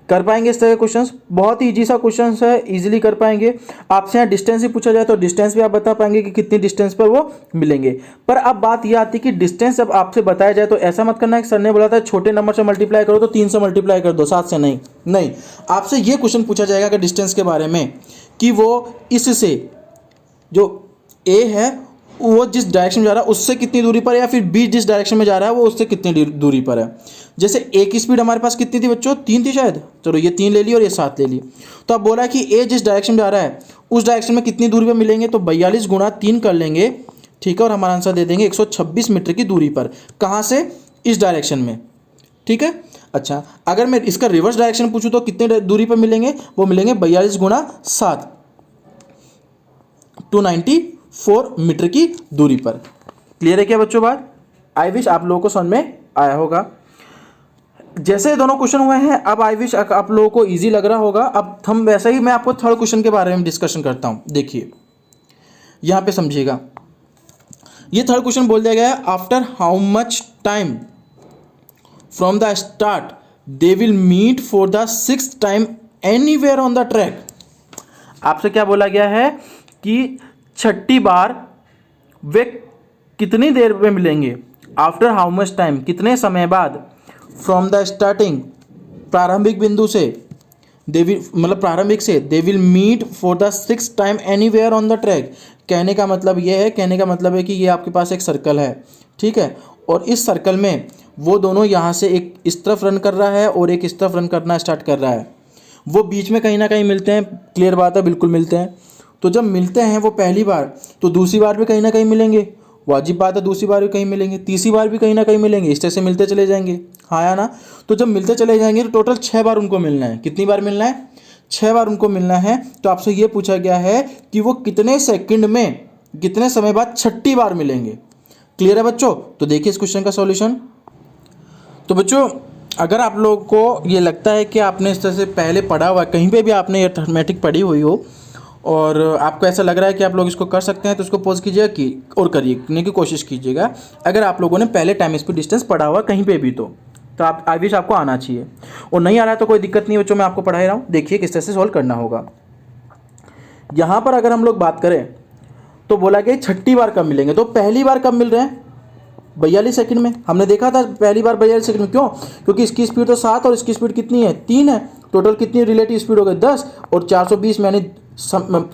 कर पाएंगे इस तरह के क्वेश्चंस, बहुत ही इजी सा क्वेश्चन है, इजीली कर पाएंगे। आपसे यहाँ डिस्टेंस ही पूछा जाए तो डिस्टेंस भी आप बता पाएंगे कि कितनी डिस्टेंस पर वो मिलेंगे। पर अब बात ये आती है कि डिस्टेंस जब आपसे बताया जाए तो ऐसा मत करना है कि सर ने बोला था छोटे नंबर से मल्टीप्लाई करो तो 3 से मल्टीप्लाई कर दो, 7 से नहीं। नहीं, आपसे ये क्वेश्चन पूछा जाएगा कि डिस्टेंस के बारे में कि वो इससे जो ए है वो जिस डायरेक्शन में जा रहा है उससे कितनी दूरी पर है, या फिर बी जिस डायरेक्शन में जा रहा है वो उससे कितनी दूरी पर है। जैसे ए की स्पीड हमारे पास कितनी थी बच्चों, 3 थी शायद, चलो ये 3 ले ली और ये 7 ले ली। तो अब बोला कि ए जिस डायरेक्शन में जा रहा है उस डायरेक्शन में कितनी दूरी पर मिलेंगे, तो 42 गुणा 3 कर लेंगे, ठीक है, और हमारा आंसर दे देंगे 126 मीटर की दूरी पर। कहाँ से, इस डायरेक्शन में। ठीक है, अच्छा अगर मैं इसका रिवर्स डायरेक्शन पूछूँ तो कितने दूरी पर मिलेंगे, वो मिलेंगे 42 गुणा 7, 294 मीटर की दूरी पर। क्लियर है क्या बच्चों बात? आई विश आप लोगों को समझ में आया होगा। जैसे दोनों क्वेश्चन हुए हैं, अब आई विश आप लोगों को इजी लग रहा होगा। अब हम वैसे ही मैं आपको थर्ड क्वेश्चन के बारे में डिस्कशन करता हूं। देखिए यहां पे समझिएगा, ये थर्ड क्वेश्चन बोल दिया गया है after how much time from the start they will meet for the 6th time anywhere on the track. आपसे क्या बोला गया है कि 6ठी बार वे कितनी देर में मिलेंगे, आफ्टर हाउ मच टाइम, कितने समय बाद, फ्रॉम द स्टार्टिंग, प्रारंभिक बिंदु से, दे विल मतलब प्रारंभिक से, they will meet for the 6th time anywhere on the track. कहने का मतलब ये है, कहने का मतलब है कि ये आपके पास एक सर्कल है, ठीक है, और इस सर्कल में वो दोनों यहाँ से एक इस तरफ रन कर रहा है और एक इस तरफ रन करना स्टार्ट कर रहा है, वो बीच में कहीं ना कहीं मिलते हैं। क्लियर बात है, बिल्कुल मिलते हैं। तो जब मिलते हैं वो पहली बार, तो दूसरी बार भी कहीं ना कहीं मिलेंगे, वाजिब बात है, दूसरी बार भी कहीं मिलेंगे, तीसरी बार भी कहीं ना कहीं मिलेंगे, इस तरह से मिलते चले जाएंगे। हाँ या ना? तो जब मिलते चले जाएंगे तो टोटल 6 बार उनको मिलना है। कितनी बार मिलना है? 6 बार उनको मिलना है। तो आपसे ये पूछा गया है कि वो कितने सेकंड में, कितने समय बाद 6ठी बार मिलेंगे। क्लियर है बच्चों? तो देखिए इस क्वेश्चन का सॉल्यूशन। तो बच्चों अगर आप लोगों को ये लगता है कि आपने इस तरह से पहले पढ़ा हुआ है, कहीं पे भी आपने ये मैथमेटिक्स पढ़ी हुई हो और आपको ऐसा लग रहा है कि आप लोग इसको कर सकते हैं तो इसको पॉज कीजिएगा कि और करने की कोशिश कीजिएगा। अगर आप लोगों ने पहले टाइम स्पीड डिस्टेंस पढ़ा हुआ कहीं पे भी तो आप आई विश आपको आना चाहिए, और नहीं आ रहा है तो कोई दिक्कत नहीं बच्चों, मैं आपको पढ़ा ही रहा हूँ, देखिए किस तरह से सॉल्व करना होगा। यहाँ पर अगर हम लोग बात करें तो बोला गया छठी बार कब मिलेंगे, तो पहली बार कब मिल रहे हैं 42 सेकंड में। हमने देखा था पहली बार 42 सेकंड में, क्यों? क्योंकि इसकी स्पीड तो 7 और इसकी स्पीड कितनी है 3 है, टोटल कितनी रिलेटिव स्पीड हो गई 10 और 420 में, यानी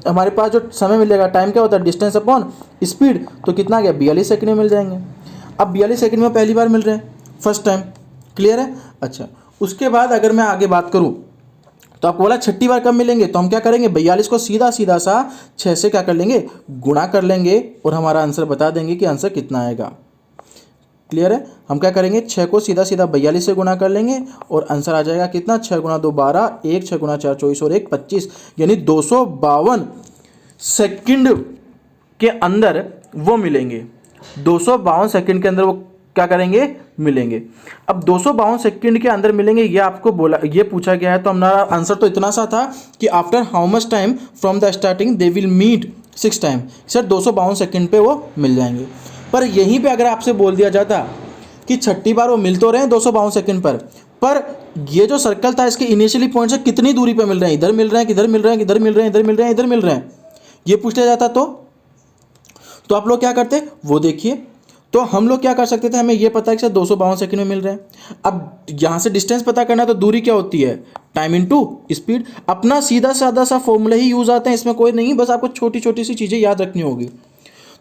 हमारे पास जो समय मिलेगा टाइम क्या होता है डिस्टेंस अपॉन स्पीड, तो कितना आ गया 42 सेकंड में मिल जाएंगे। अब 42 सेकंड में पहली बार मिल रहे हैं फर्स्ट टाइम, क्लियर है। अच्छा, उसके बाद अगर मैं आगे बात करूँ तो आपको बोला छठी बार कब मिलेंगे, तो हम क्या करेंगे 42 को सीधा सीधा सा 6 से क्या कर लेंगे गुणा कर लेंगे और हमारा आंसर बता देंगे कि आंसर कितना आएगा। क्लियर है, हम क्या करेंगे 6 को सीधा सीधा 42 से गुणा कर लेंगे और आंसर आ जाएगा कितना 6 गुणा 2 12, 1 6 गुणा 4 24 और 1 25, यानी 252 सेकंड के अंदर वो मिलेंगे। 252 सेकंड के अंदर वो क्या करेंगे मिलेंगे। अब 252 सेकंड के अंदर मिलेंगे ये आपको बोला, ये पूछा गया है, तो हमारा आंसर तो इतना सा था कि after how much time from the starting they will meet 6 time, sir 252 second पे वो मिल जाएंगे। पर यहीं पे अगर आपसे बोल दिया जाता कि छठी बार वो मिल तो रहे हैं 252 सेकंड पर ये जो सर्कल था इसके इनिशियली पॉइंट से कितनी दूरी पे मिल रहे हैं, इधर मिल रहे हैं किधर मिल रहे हैं किधर मिल रहे हैं इधर मिल रहे हैं इधर मिल रहे हैं, ये पूछ लिया जाता तो आप लोग क्या करते वो देखिए। तो हम लोग क्या कर सकते थे, हमें ये पता है कि 252 सेकंड में मिल रहे हैं। अब यहाँ से डिस्टेंस पता करना तो दूरी क्या होती है टाइम इनटू स्पीड, अपना सीधा साधा सा फॉर्मूला ही यूज आते हैं, इसमें कोई नहीं, बस आपको छोटी छोटी सी चीज़ें याद रखनी होगी।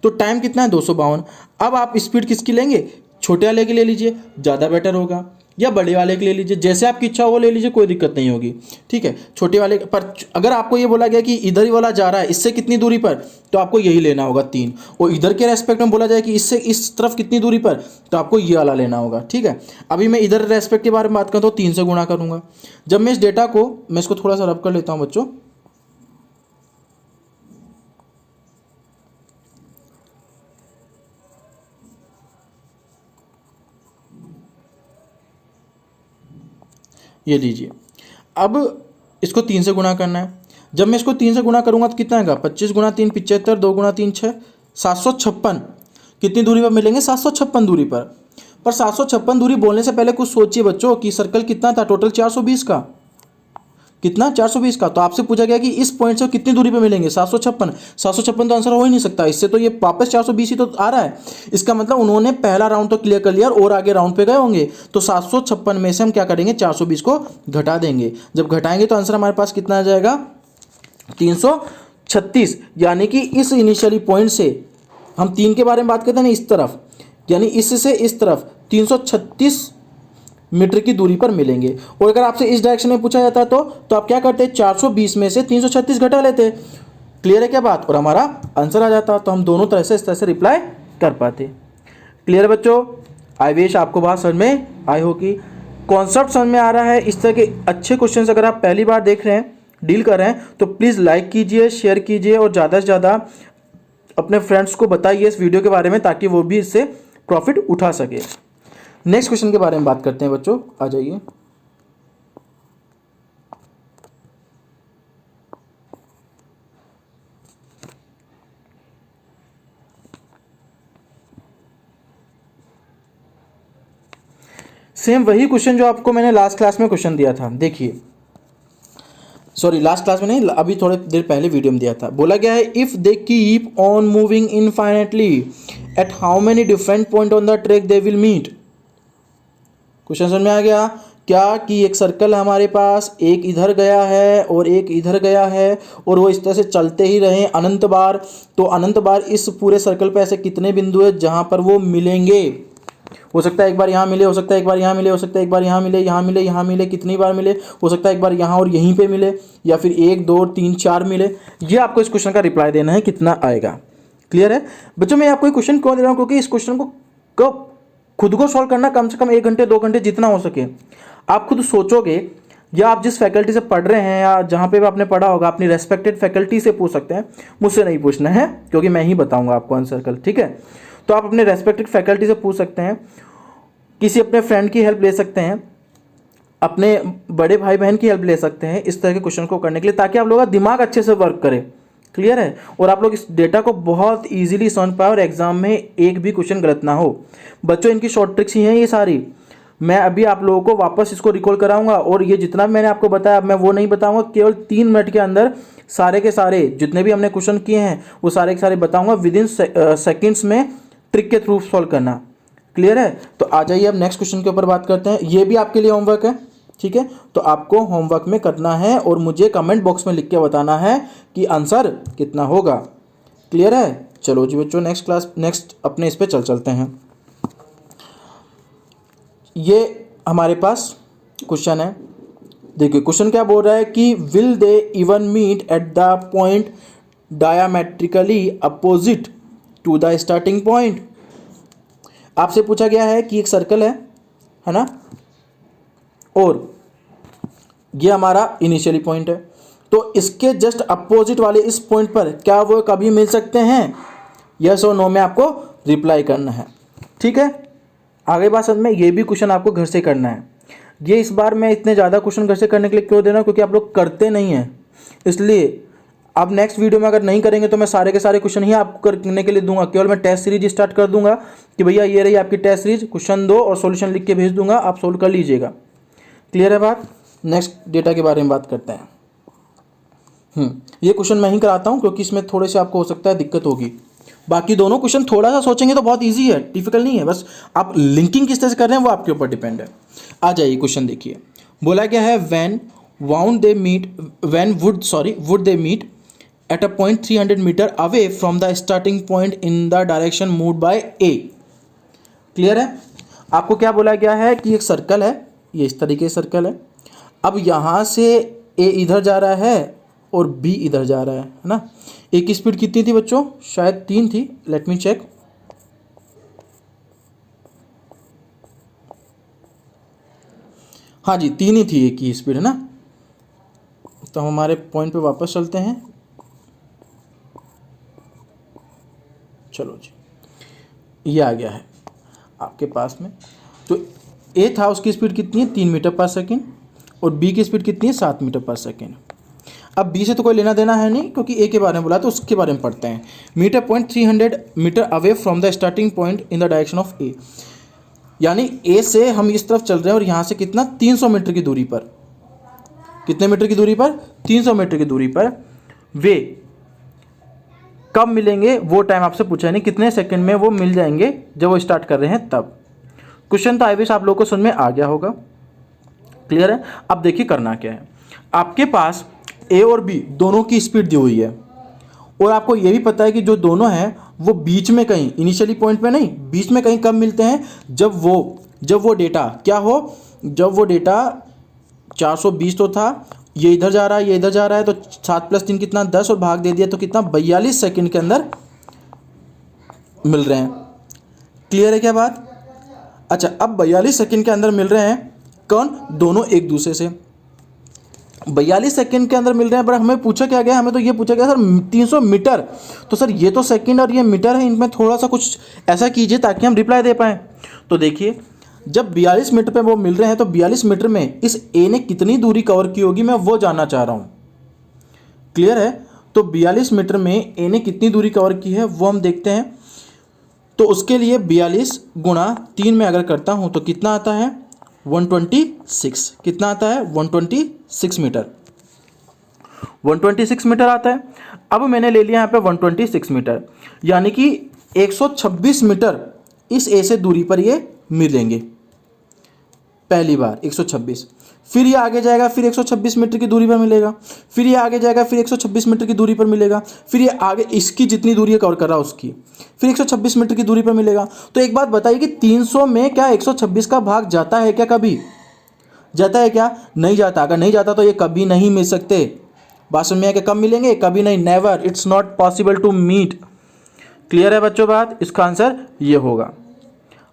तो टाइम कितना है 252। अब आप स्पीड किसकी लेंगे, छोटे वाले की ले लीजिए ज़्यादा बेटर होगा, या बड़े वाले के ले लीजिए, जैसे आपकी इच्छा हो वो ले लीजिए, कोई दिक्कत नहीं होगी, ठीक है। छोटे वाले पर अगर आपको ये बोला गया कि इधर ही वाला जा रहा है इससे कितनी दूरी पर, तो आपको यही लेना होगा 3, और इधर के रेस्पेक्ट में बोला जाए कि इससे इस तरफ कितनी दूरी पर, तो आपको ये वाला लेना होगा, ठीक है। अभी मैं इधर रेस्पेक्ट के बारे में बात करता हूँ, 3 से गुणा करूँगा। जब मैं इस डेटा को, मैं इसको थोड़ा सा रब कर लेता हूँ बच्चों, ये लीजिए। अब इसको 3 से गुणा करना है, जब मैं इसको 3 से गुणा करूंगा तो कितना आएगा 25 गुणा 3 75, 2 गुणा 3 6, 756 कितनी दूरी पर मिलेंगे 756 दूरी पर 756 दूरी बोलने से पहले कुछ सोचिए बच्चों कि सर्कल कितना था टोटल 420 का, कितना 420 का। तो आपसे पूछा गया कि इस पॉइंट से कितनी दूरी पे मिलेंगे 756 तो आंसर हो ही नहीं सकता, इससे तो ये वापस 420 ही तो आ रहा है। इसका मतलब उन्होंने पहला राउंड तो क्लियर कर लिया और आगे राउंड पे गए होंगे, तो 756 में से हम क्या करेंगे 420 को घटा देंगे। जब घटाएंगे तो आंसर हमारे पास कितना आ जाएगा 336, यानी कि इस इनिशियली पॉइंट से हम 3 के बारे में बात करते हैं ना इस तरफ, यानी इससे इस तरफ 336 मीटर की दूरी पर मिलेंगे। और अगर आपसे इस डायरेक्शन में पूछा जाता तो आप क्या करते 420 में से 336 घटा लेते। क्लियर है क्या बात, और हमारा आंसर आ जाता। तो हम दोनों तरह से इस तरह से रिप्लाई कर पाते। क्लियर है बच्चों, आई विश आपको बात समझ में आई हो कि कॉन्सेप्ट समझ में आ रहा है। इस तरह के अच्छे क्वेश्चन अगर आप पहली बार देख रहे हैं डील कर रहे हैं तो प्लीज़ लाइक कीजिए, शेयर कीजिए और ज़्यादा से ज़्यादा अपने फ्रेंड्स को बताइए इस वीडियो के बारे में, ताकि वो भी इससे प्रॉफिट उठा सके। नेक्स्ट क्वेश्चन के बारे में बात करते हैं बच्चों, आ जाइए। सेम वही क्वेश्चन जो आपको मैंने लास्ट क्लास में क्वेश्चन दिया था, देखिए, सॉरी लास्ट क्लास में नहीं, अभी थोड़ी देर पहले वीडियो में दिया था। बोला गया है if they keep on moving infinitely at how many different point on the track they will meet. Question समझ में आ गया क्या कि एक सर्कल हमारे पास, एक इधर गया है और एक इधर गया है, और वो इस तरह से चलते ही रहे अनंत बार, तो अनंत बार इस पूरे सर्कल पे ऐसे कितने बिंदु है जहां पर वो मिलेंगे। हो सकता है एक बार यहाँ मिले, हो सकता है एक बार यहाँ मिले, हो सकता है एक बार यहाँ मिले, यहाँ मिले, यहाँ मिले, कितनी बार मिले, हो सकता है एक बार यहाँ और यहीं पे मिले, या फिर 1 2 3 4 मिले। ये आपको इस क्वेश्चन का रिप्लाई देना है कितना आएगा। क्लियर है बच्चों, मैं आपको क्वेश्चन क्यों दे रहा हूँ, क्योंकि इस क्वेश्चन को खुद को सॉल्व करना कम से कम 1 घंटे 2 घंटे जितना हो सके। आप खुद सोचोगे, या आप जिस फैकल्टी से पढ़ रहे हैं या जहाँ पे भी आपने पढ़ा होगा अपनी रेस्पेक्टेड फैकल्टी से पूछ सकते हैं, मुझसे नहीं पूछना है क्योंकि मैं ही बताऊंगा आपको आंसर कल, ठीक है। तो आप अपने रेस्पेक्टेड फैकल्टी से पूछ सकते हैं, किसी अपने फ्रेंड की हेल्प ले सकते हैं, अपने बड़े भाई बहन की हेल्प ले सकते हैं इस तरह के क्वेश्चन को करने के लिए, ताकि आप लोगों का दिमाग अच्छे से वर्क करे। क्लियर है, और आप लोग इस डेटा को बहुत इजीली समझ पाए और एग्जाम में एक भी क्वेश्चन गलत ना हो। बच्चों इनकी शॉर्ट ट्रिक्स ही हैं ये सारी। मैं अभी आप लोगों को वापस इसको रिकॉल कराऊंगा, और ये जितना भी मैंने आपको बताया मैं वो नहीं बताऊंगा, केवल 3 मिनट के अंदर सारे के सारे जितने भी हमने क्वेश्चन किए हैं वो सारे के सारे बताऊंगा। विद इन सेकेंड्स में ट्रिक के थ्रू सॉल्व करना। क्लियर है, तो आ जाइए अब नेक्स्ट क्वेश्चन के ऊपर बात करते हैं। ये भी आपके लिए होमवर्क है, ठीक है, तो आपको होमवर्क में करना है और मुझे कमेंट बॉक्स में लिख के बताना है कि आंसर कितना होगा। क्लियर है, चलो जी बच्चों नेक्स्ट अपने इस पे चलते हैं। ये हमारे पास क्वेश्चन है, देखिए क्वेश्चन क्या बोल रहा है कि will they even meet at the point diametrically opposite to the starting point. आपसे पूछा गया है कि एक सर्कल है ना, और ये हमारा इनिशियली पॉइंट है, तो इसके जस्ट अपोजिट वाले इस पॉइंट पर क्या वो कभी मिल सकते हैं? यस और नो में आपको रिप्लाई करना है। ठीक है, आगे बात समझ में। ये भी क्वेश्चन आपको घर से करना है। ये इस बार मैं इतने ज़्यादा क्वेश्चन घर से करने के लिए क्यों दे रहा हूँ, क्योंकि आप लोग करते नहीं हैं, इसलिए अब नेक्स्ट वीडियो में अगर नहीं करेंगे तो मैं सारे के सारे क्वेश्चन ही आपको करने के लिए दूंगा। केवल मैं टेस्ट सीरीज स्टार्ट कर दूंगा कि भैया ये रही आपकी टेस्ट सीरीज, क्वेश्चन दो और सॉल्यूशन लिख के भेज दूंगा, आप सोल्व कर लीजिएगा। क्लियर है बात। नेक्स्ट डेटा के बारे में बात करते हैं। ये क्वेश्चन मैं ही कराता हूँ क्योंकि इसमें थोड़े से आपको हो सकता है दिक्कत होगी। बाकी दोनों क्वेश्चन थोड़ा सा सोचेंगे तो बहुत ईजी है, डिफिकल्ट नहीं है, बस आप लिंकिंग किस तरह से कर रहे हैं वो आपके ऊपर डिपेंड है। आ जाइए क्वेश्चन देखिए, बोला गया है would they meet at a point 300 meter away from the starting point in the direction moved by A। Clear है, आपको क्या बोला गया है कि एक सर्कल है, ये इस तरीके से सर्कल है। अब यहाँ से A इधर जा रहा है और B इधर जा रहा है ना। A की स्पीड कितनी थी बच्चों? शायद 3 थी, लेट मी चेक। हाँ जी 3 ही थी A की स्पीड, है ना। तो हम हमारे पॉइंट पे वापस चलते हैं। चलो जी, ये आ गया है आपके पास में। तो ए था, उसकी स्पीड कितनी है? 3 मीटर पर सेकेंड, और बी की स्पीड कितनी है? 7 मीटर पर सेकेंड। अब बी से तो कोई लेना देना है नहीं, क्योंकि ए के बारे में बोला तो उसके बारे में पढ़ते हैं। Metre point 300 metre away from the starting point in the direction of A, यानी ए से हम इस तरफ चल रहे हैं और यहाँ से कितना? 300 मीटर की दूरी पर। कितने मीटर की दूरी पर? 300 मीटर की दूरी पर वे कब मिलेंगे वो टाइम आपसे पूछा नहीं, कितने सेकंड में वो मिल जाएंगे जब वो स्टार्ट कर रहे हैं तब। क्वेश्चन तो आई विश आप लोगों को समझ में आ गया होगा। क्लियर है, अब देखिए करना क्या है। आपके पास ए और बी दोनों की स्पीड दी हुई है, और आपको ये भी पता है कि जो दोनों हैं वो बीच में कहीं, इनिशियली पॉइंट पे नहीं, बीच में कहीं कब मिलते हैं? जब वो डेटा क्या हो, जब वो डेटा 420 तो था, ये इधर जा रहा है, ये इधर जा रहा है, तो 7 + 3 कितना? 10, और भाग दे दिया तो कितना? 42 सेकंड के अंदर मिल रहे हैं। क्लियर है क्या बात? अच्छा, अब 42 सेकंड के अंदर मिल रहे हैं कौन? दोनों एक दूसरे से 42 सेकंड के अंदर मिल रहे हैं। पर हमें पूछा क्या गया? हमें तो ये पूछा गया सर 300 मीटर। तो सर ये तो सेकंड और ये मीटर है, इनमें थोड़ा सा कुछ ऐसा कीजिए ताकि हम रिप्लाई दे पाएँ। तो देखिए, जब 42 मीटर पे वो मिल रहे हैं तो 42 मीटर में इस ए ने कितनी दूरी कवर की होगी, मैं वो जानना चाह रहा हूँ। क्लियर है, तो 42 मीटर में ए ने कितनी दूरी कवर की है वो हम देखते हैं। तो उसके लिए 42 गुणा 3 में अगर करता हूँ तो कितना आता है? 126। कितना आता है? 126 मीटर। 126 मीटर आता है। अब मैंने ले लिया यहाँ पे 126 मीटर, यानी कि 126 मीटर इस ए से दूरी पर ये मिलेंगे। पहली बार 126, फिर ये आगे जाएगा, फिर 126 मीटर की दूरी पर मिलेगा, फिर ये आगे जाएगा, फिर 126 मीटर की दूरी पर मिलेगा, फिर ये आगे इसकी जितनी दूरी है कवर कर रहा है उसकी, फिर 126 मीटर की दूरी पर मिलेगा। तो एक बात बताइए कि 300 में क्या 126 का भाग जाता है क्या? कभी जाता है क्या? नहीं जाता। अगर नहीं जाता तो ये कभी नहीं मिल सकते। बात समझ में है कि कब मिलेंगे? कभी नहीं, never, it's not possible to meet. Clear है बच्चों बात? इसका आंसर ये होगा।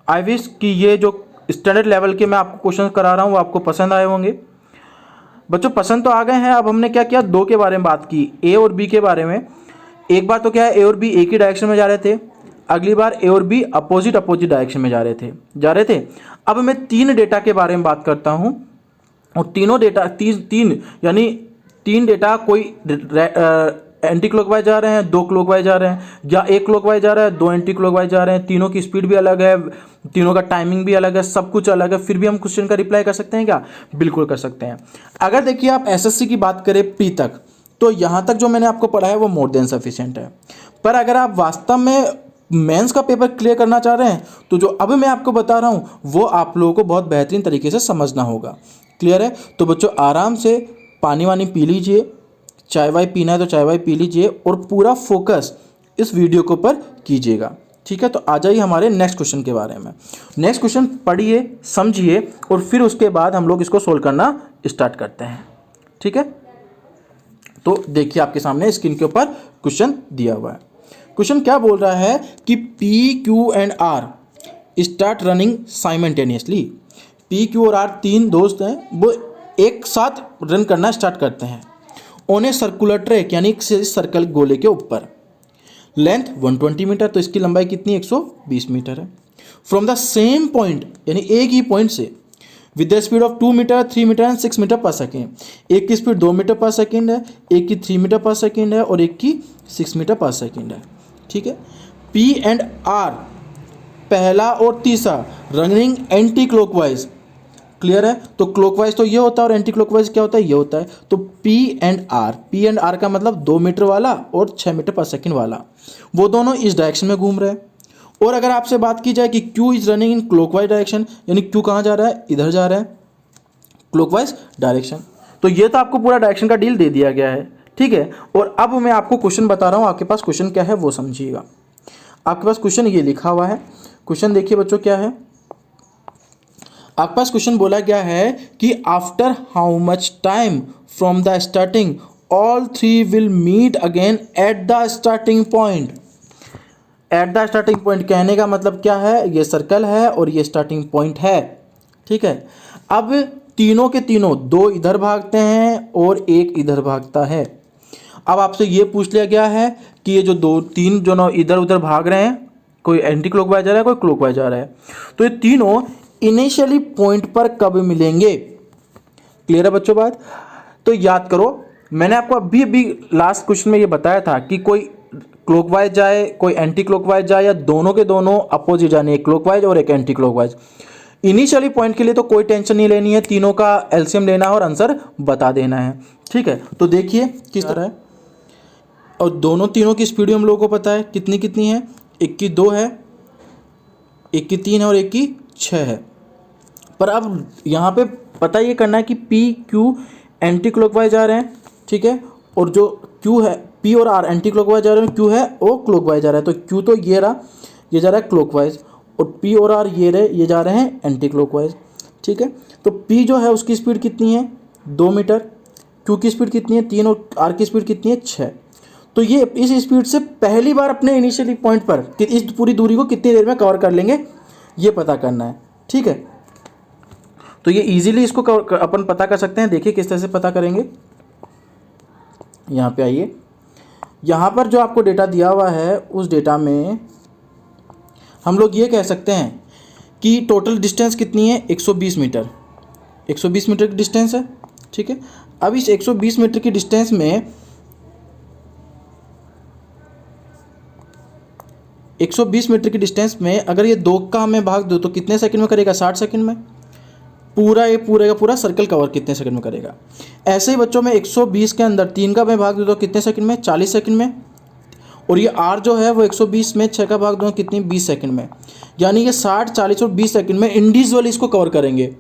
आई विश कि ये जो स्टैंडर्ड लेवल के मैं आपको क्वेश्चन करा रहा हूँ वो आपको पसंद आए होंगे। बच्चों पसंद तो आ गए हैं। अब हमने क्या किया? 2 के बारे में बात की, ए और बी के बारे में। एक बार तो क्या है, ए और बी एक ही डायरेक्शन में जा रहे थे, अगली बार ए और बी अपोजिट डायरेक्शन में जा रहे थे। अब मैं 3 डेटा के बारे में बात करता हूँ, और तीनों डेटा तीन यानी 3 डेटा कोई एंटी क्लॉकवाइज जा रहे हैं, 2 क्लॉकवाइज जा रहे हैं, या 1 क्लॉकवाइज जा रहा है, 2 एंटी क्लॉकवाइज जा रहे हैं, तीनों की स्पीड भी अलग है, तीनों का टाइमिंग भी अलग है, सब कुछ अलग है, फिर भी हम क्वेश्चन का रिप्लाई कर सकते हैं क्या? बिल्कुल कर सकते हैं। अगर देखिए आप एसएससी की बात करें प्री तक, तो यहाँ तक जो मैंने आपको पढ़ा है वो मोर देन सफिशिएंट है। पर अगर आप वास्तव में मेंस का पेपर क्लियर करना चाह रहे हैं तो जो अब मैं आपको बता रहा हूँ वो आप लोगों को बहुत बेहतरीन तरीके से समझना होगा। क्लियर है? तो बच्चों आराम से पानी वानी पी लीजिए, चाय वाय पीना है तो चाय वाय पी लीजिए, और पूरा फोकस इस वीडियो के ऊपर कीजिएगा। ठीक है, तो आ जाइए हमारे नेक्स्ट क्वेश्चन के बारे में। नेक्स्ट क्वेश्चन पढ़िए, समझिए, और फिर उसके बाद हम लोग इसको सोल्व करना स्टार्ट करते हैं। ठीक है, तो देखिए आपके सामने स्क्रीन के ऊपर क्वेश्चन दिया हुआ है। क्वेश्चन क्या बोल रहा है कि P Q and R start running simultaneously. P Q और आर तीन दोस्त हैं, वो एक साथ रन करना स्टार्ट करते हैं ऑन ए सर्कुलर ट्रैक, यानी एक सर्कल गोले के ऊपर। लेंथ 120 मीटर, तो इसकी लंबाई कितनी? 120 मीटर है। फ्रॉम द सेम पॉइंट, यानी एक ही पॉइंट से, with the speed of 2 metre, 3 metre and 6 metre per second. एक की स्पीड 2 मीटर पर सेकेंड है, एक की 3 मीटर पर सेकेंड है, और एक की 6 मीटर पर सेकेंड है। ठीक है, पी एंड आर पहला और तीसरा रनिंग एंटी क्लॉकवाइज। क्लियर है? तो क्लॉकवाइज तो ये होता है और एंटी क्लॉकवाइज क्या होता है? ये होता है। तो पी एंड आर का मतलब 2 मीटर वाला और 6 मीटर पर सेकेंड वाला, वो दोनों इस डायरेक्शन में घूम रहे हैं। और अगर आपसे बात की जाए कि Q is running in clockwise direction, यानी क्यू कहाँ जा रहा है? इधर जा रहा है, क्लॉकवाइज डायरेक्शन। तो ये तो आपको पूरा डायरेक्शन का डील दे दिया गया है। ठीक है, और अब मैं आपको क्वेश्चन बता रहा हूँ, आपके पास क्वेश्चन क्या है वो समझिएगा। आपके पास क्वेश्चन ये लिखा हुआ है। क्वेश्चन देखिए बच्चों क्या है। आपके पास क्वेश्चन बोला गया है कि after how much time from the starting all three will meet again at the starting point. At the starting point कहने का मतलब क्या है? ये सर्कल है और ये स्टार्टिंग पॉइंट है। ठीक है, अब तीनों के तीनों, 2 इधर भागते हैं और एक इधर भागता है। अब आपसे ये पूछ लिया गया है कि ये जो 2-3 जो इधर उधर भाग रहे हैं, कोई एंटी क्लॉकवाइज जा रहा है, कोई क्लॉकवाइज जा रहा है, तो ये तीनों इनिशियली पॉइंट पर कब मिलेंगे? क्लियर है बच्चों बात? तो याद करो, मैंने आपको अभी लास्ट क्वेश्चन में ये बताया था कि कोई क्लॉकवाइज जाए, कोई एंटी क्लॉकवाइज जाए, या दोनों के दोनों अपोजिट जाने, एक क्लॉकवाइज और एक एंटी क्लॉकवाइज। इनिशियली पॉइंट के लिए तो कोई टेंशन नहीं लेनी है, तीनों का एलसीएम लेना है और आंसर बता देना है। ठीक है, तो देखिए किस तरह है। और तीनों की स्पीड हम लोगों को पता है कितनी कितनी है। एक की 2 है, एक की 3 है और एक की 6 है। पर अब यहाँ पे पता ये करना है कि पी क्यू एंटी क्लॉकवाइज जा रहे हैं। ठीक है, और जो क्यू है, पी और आर एंटी क्लॉकवाइज जा रहे हैं, क्यू है वो क्लॉकवाइज जा रहा है। तो क्यू तो ये रहा, ये जा रहा है क्लॉकवाइज, और पी और आर ये जा रहे हैं एंटी क्लॉकवाइज। ठीक है, तो पी जो है उसकी स्पीड कितनी है? 2 मीटर। क्यू की स्पीड कितनी है? 3। और आर की स्पीड कितनी है? 6। तो ये इस स्पीड से पहली बार अपने इनिशियली पॉइंट पर कि इस पूरी दूरी को कितनी देर में कवर कर लेंगे, ये पता करना है। ठीक है, तो ये इजीली इसको अपन पता कर सकते हैं। देखिए किस तरह से पता करेंगे। यहाँ पे आइए, यहाँ पर जो आपको डेटा दिया हुआ है उस डेटा में हम लोग ये कह सकते हैं कि टोटल डिस्टेंस कितनी है? 120 मीटर। 120 मीटर की डिस्टेंस है। ठीक है, अब इस 120 मीटर की डिस्टेंस में 120 मीटर की डिस्टेंस में अगर ये 2 का हमें भाग दो तो कितने सेकंड में करेगा? 60 सेकंड में। पूरा ये पूरे का पूरा सर्कल कवर कितने सेकंड में करेगा? ऐसे ही बच्चों में 120 के अंदर 3 का मैं भाग दूँ तो कितने सेकंड में? 40 सेकंड में। और ये आर जो है वो 120 में 6 का भाग दूँ कितनी? 20 सेकंड में। यानी ये 60, 40 और 20 सेकंड में इंडिविजुअली इसको कवर करेंगे।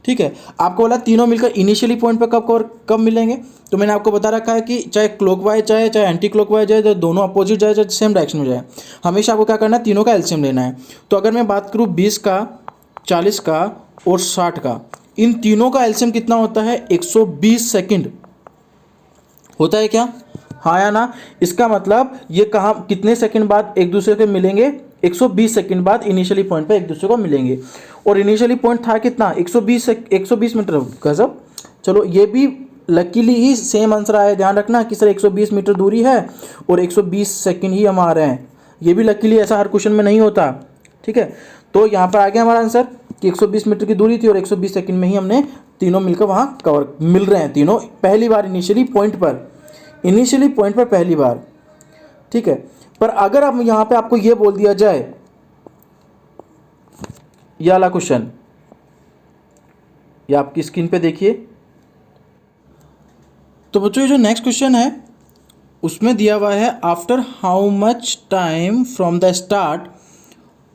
ठीक है, आपको बोला तीनों मिलकर इनिशियली पॉइंट पर कब मिलेंगे? तो मैंने आपको बता रखा है कि चाहे क्लॉकवाइज जाए, चाहे एंटी क्लॉकवाइज जाए, दोनों अपोजिट जाए, चाहे सेम डायरेक्शन में जाए, हमेशा आपको क्या करना है? तीनों का एलसीएम लेना है। तो अगर मैं बात करूँ 20 का, 40 का और 60 का, इन तीनों का एलसीएम कितना होता है? 120 सेकंड होता है क्या? हाँ या ना? इसका मतलब ये कहाँ कितने सेकंड बाद एक दूसरे के मिलेंगे? 120 सेकंड बाद इनिशियली पॉइंट पे एक दूसरे को मिलेंगे। और इनिशियली पॉइंट था कितना? 120 मीटर। गजब। चलो ये भी लकीली ही सेम आंसर आया। ध्यान रखना कि सर 120 मीटर दूरी है और 120 सेकंड ही हम आ रहे हैं। ये भी लकीली ऐसा हर क्वेश्चन में नहीं होता। ठीक है, तो यहाँ पर आ गया हमारा आंसर कि 120 मीटर की दूरी थी और 120 सेकंड में ही हमने तीनों मिलकर वहाँ कवर मिल रहे हैं। तीनों पहली बार इनिशियली पॉइंट पर इनिशियली पॉइंट पर पहली बार, ठीक है। पर अगर अब यहाँ पे आपको ये बोल दिया जाए, ये वाला क्वेश्चन, ये आपकी स्क्रीन पे देखिए, तो बच्चों ये जो नेक्स्ट क्वेश्चन है उसमें दिया हुआ है after how much time from the start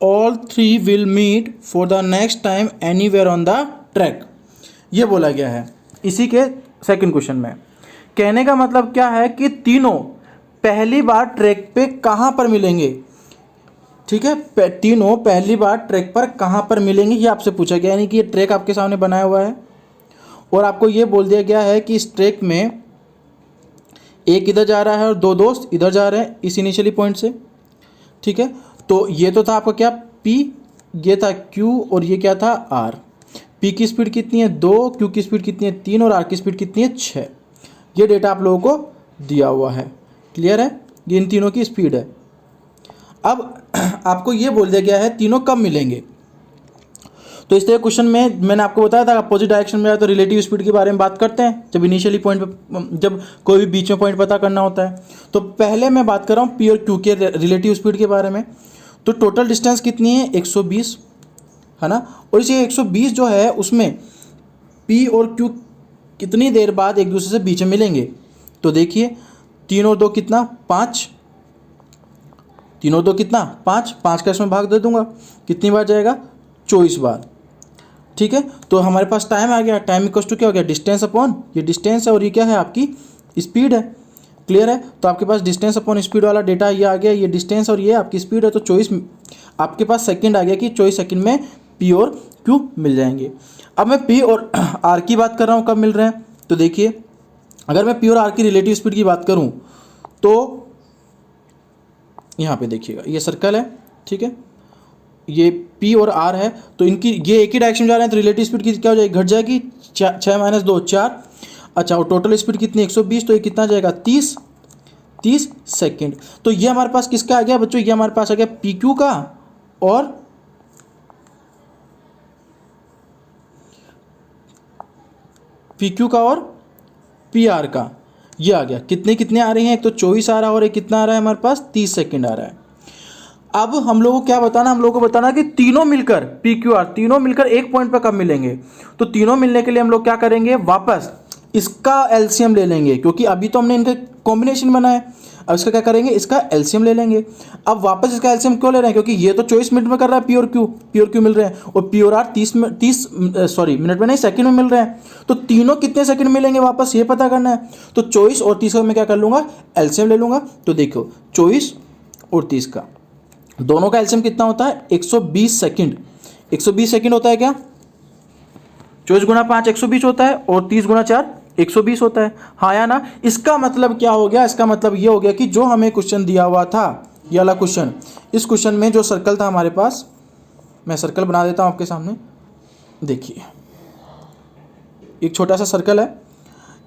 all three will meet for the next time anywhere on the track, ये बोला गया है इसी के सेकंड क्वेश्चन में। कहने का मतलब क्या है कि तीनों पहली बार ट्रैक पे कहाँ पर मिलेंगे, ठीक है, तीनों पहली बार ट्रैक पर कहाँ पर मिलेंगे ये आपसे पूछा गया, यानी कि ये ट्रैक आपके सामने बनाया हुआ है और आपको ये बोल दिया गया है कि इस ट्रैक में एक इधर जा रहा है और दो दोस्त इधर जा रहे हैं इस इनिशियली पॉइंट से, ठीक है। तो ये तो था आपका क्या P, ये था Q और ये क्या था R। P की स्पीड कितनी है 2, Q की स्पीड कितनी है 3 और R की स्पीड कितनी है 6। ये डेटा आप लोगों को दिया हुआ है, क्लियर है, ये इन तीनों की स्पीड है। अब आपको ये बोल दिया गया है तीनों कब मिलेंगे, तो इस तरह क्वेश्चन में मैंने आपको बताया था अपोजिट डायरेक्शन में तो रिलेटिव स्पीड के बारे में बात करते हैं जब इनिशियली पॉइंट पे, जब कोई भी बीच में पॉइंट पता करना होता है। तो पहले मैं बात कर रहा हूँ P और Q के रिलेटिव स्पीड के बारे में। तो टोटल डिस्टेंस कितनी है 120, है ना, और इसे 120 जो है उसमें P और Q कितनी देर बाद एक दूसरे से बीच में मिलेंगे। तो देखिए 3 और 2 कितना 5, 3 और 2 कितना 5, 5 का इसमें भाग दे दूंगा, कितनी बार जाएगा 24 बार, ठीक है। तो हमारे पास टाइम आ गया, टाइम इक्वल टू क्या हो गया डिस्टेंस अपॉन, ये डिस्टेंस है और ये क्या है आपकी स्पीड है, क्लियर है। तो आपके पास डिस्टेंस अपॉन स्पीड वाला डेटा ये आ गया, ये डिस्टेंस और ये आपकी स्पीड है। तो 24 आपके पास सेकंड आ गया कि 24 सेकंड में P और Q मिल जाएंगे। अब मैं P और R की बात कर रहा हूँ कब मिल रहे हैं, तो देखिए अगर मैं P और R की रिलेटिव स्पीड की बात करूँ तो यहाँ पे देखिएगा ये सर्कल है, ठीक है, ये P और R है, तो इनकी ये एक ही डायरेक्शन में जा रहे हैं तो रिलेटिव स्पीड की क्या हो जाएगी घट जाएगी, 6 - 2 4। अच्छा, और टोटल स्पीड कितनी 120, तो ये कितना जाएगा 30 सेकंड। तो ये हमारे पास किसका आ गया बच्चों, ये हमारे पास आ गया PQ का और PQ का और PR का, ये आ गया। कितने आ रही हैं, एक तो 24 आ रहा है और एक कितना आ रहा है हमारे पास 30 सेकंड आ रहा है। अब हम लोगों को क्या बताना, हम लोगों को बताना कि तीनों मिलकर PQR तीनों मिलकर एक पॉइंट पर कब मिलेंगे। तो तीनों मिलने के लिए हम लोग क्या करेंगे, वापस इसका एलसीएम ले लेंगे, क्योंकि अभी तो हमने इनका कॉम्बिनेशन बनाया है। अब इसका क्या करेंगे, इसका एलसीएम ले लेंगे। अब वापस इसका एलसीएम क्यों ले रहे हैं, क्योंकि ये तो 24 मिनट में कर रहा है P और Q मिल रहे हैं और P और R 30 मिनट में नहीं सेकंड में मिल रहे हैं। तो तीनों कितने सेकंड मिलेंगे वापस ये पता करना है। तो 24 और 30 का मैं क्या कर लूँगा, एलसीएम ले लूँगा। तो देखो 24 और 30 का दोनों का एलसीएम कितना होता है 120 सेकंड। 120 सेकंड होता है क्या, 24 गुना 5 120 होता है और 30 गुना 4 120 होता है, हाँ या ना। इसका मतलब क्या हो गया, इसका मतलब ये हो गया कि जो हमें क्वेश्चन दिया हुआ था ये वाला क्वेश्चन, इस क्वेश्चन में जो सर्कल था हमारे पास, मैं सर्कल बना देता हूँ आपके सामने। देखिए एक छोटा सा सर्कल है,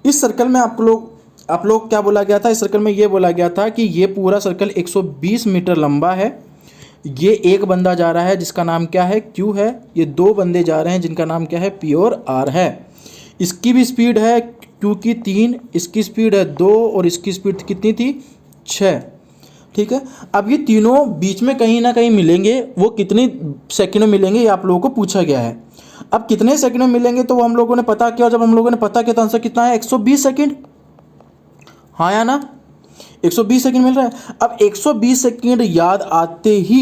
इस सर्कल में आप लोग क्या बोला गया था, इस सर्कल में ये बोला गया था कि ये पूरा सर्कल 120 मीटर लंबा है। ये एक बंदा जा रहा है जिसका नाम क्या है Q है, ये दो बंदे जा रहे हैं जिनका नाम क्या है P और R है। इसकी भी स्पीड है Q की 3, इसकी स्पीड है 2 और इसकी स्पीड कितनी थी 6, ठीक है। अब ये तीनों बीच में कहीं ना कहीं मिलेंगे, वो कितनी सेकंड में मिलेंगे ये आप लोगों को पूछा गया है। अब कितने सेकंड में मिलेंगे तो वो हम लोगों ने पता किया, जब हम लोगों ने पता किया तो आंसर कितना है 120 सेकंड, हाँ या ना, 120 सेकंड मिल रहा है। अब 120 सेकंड याद आते ही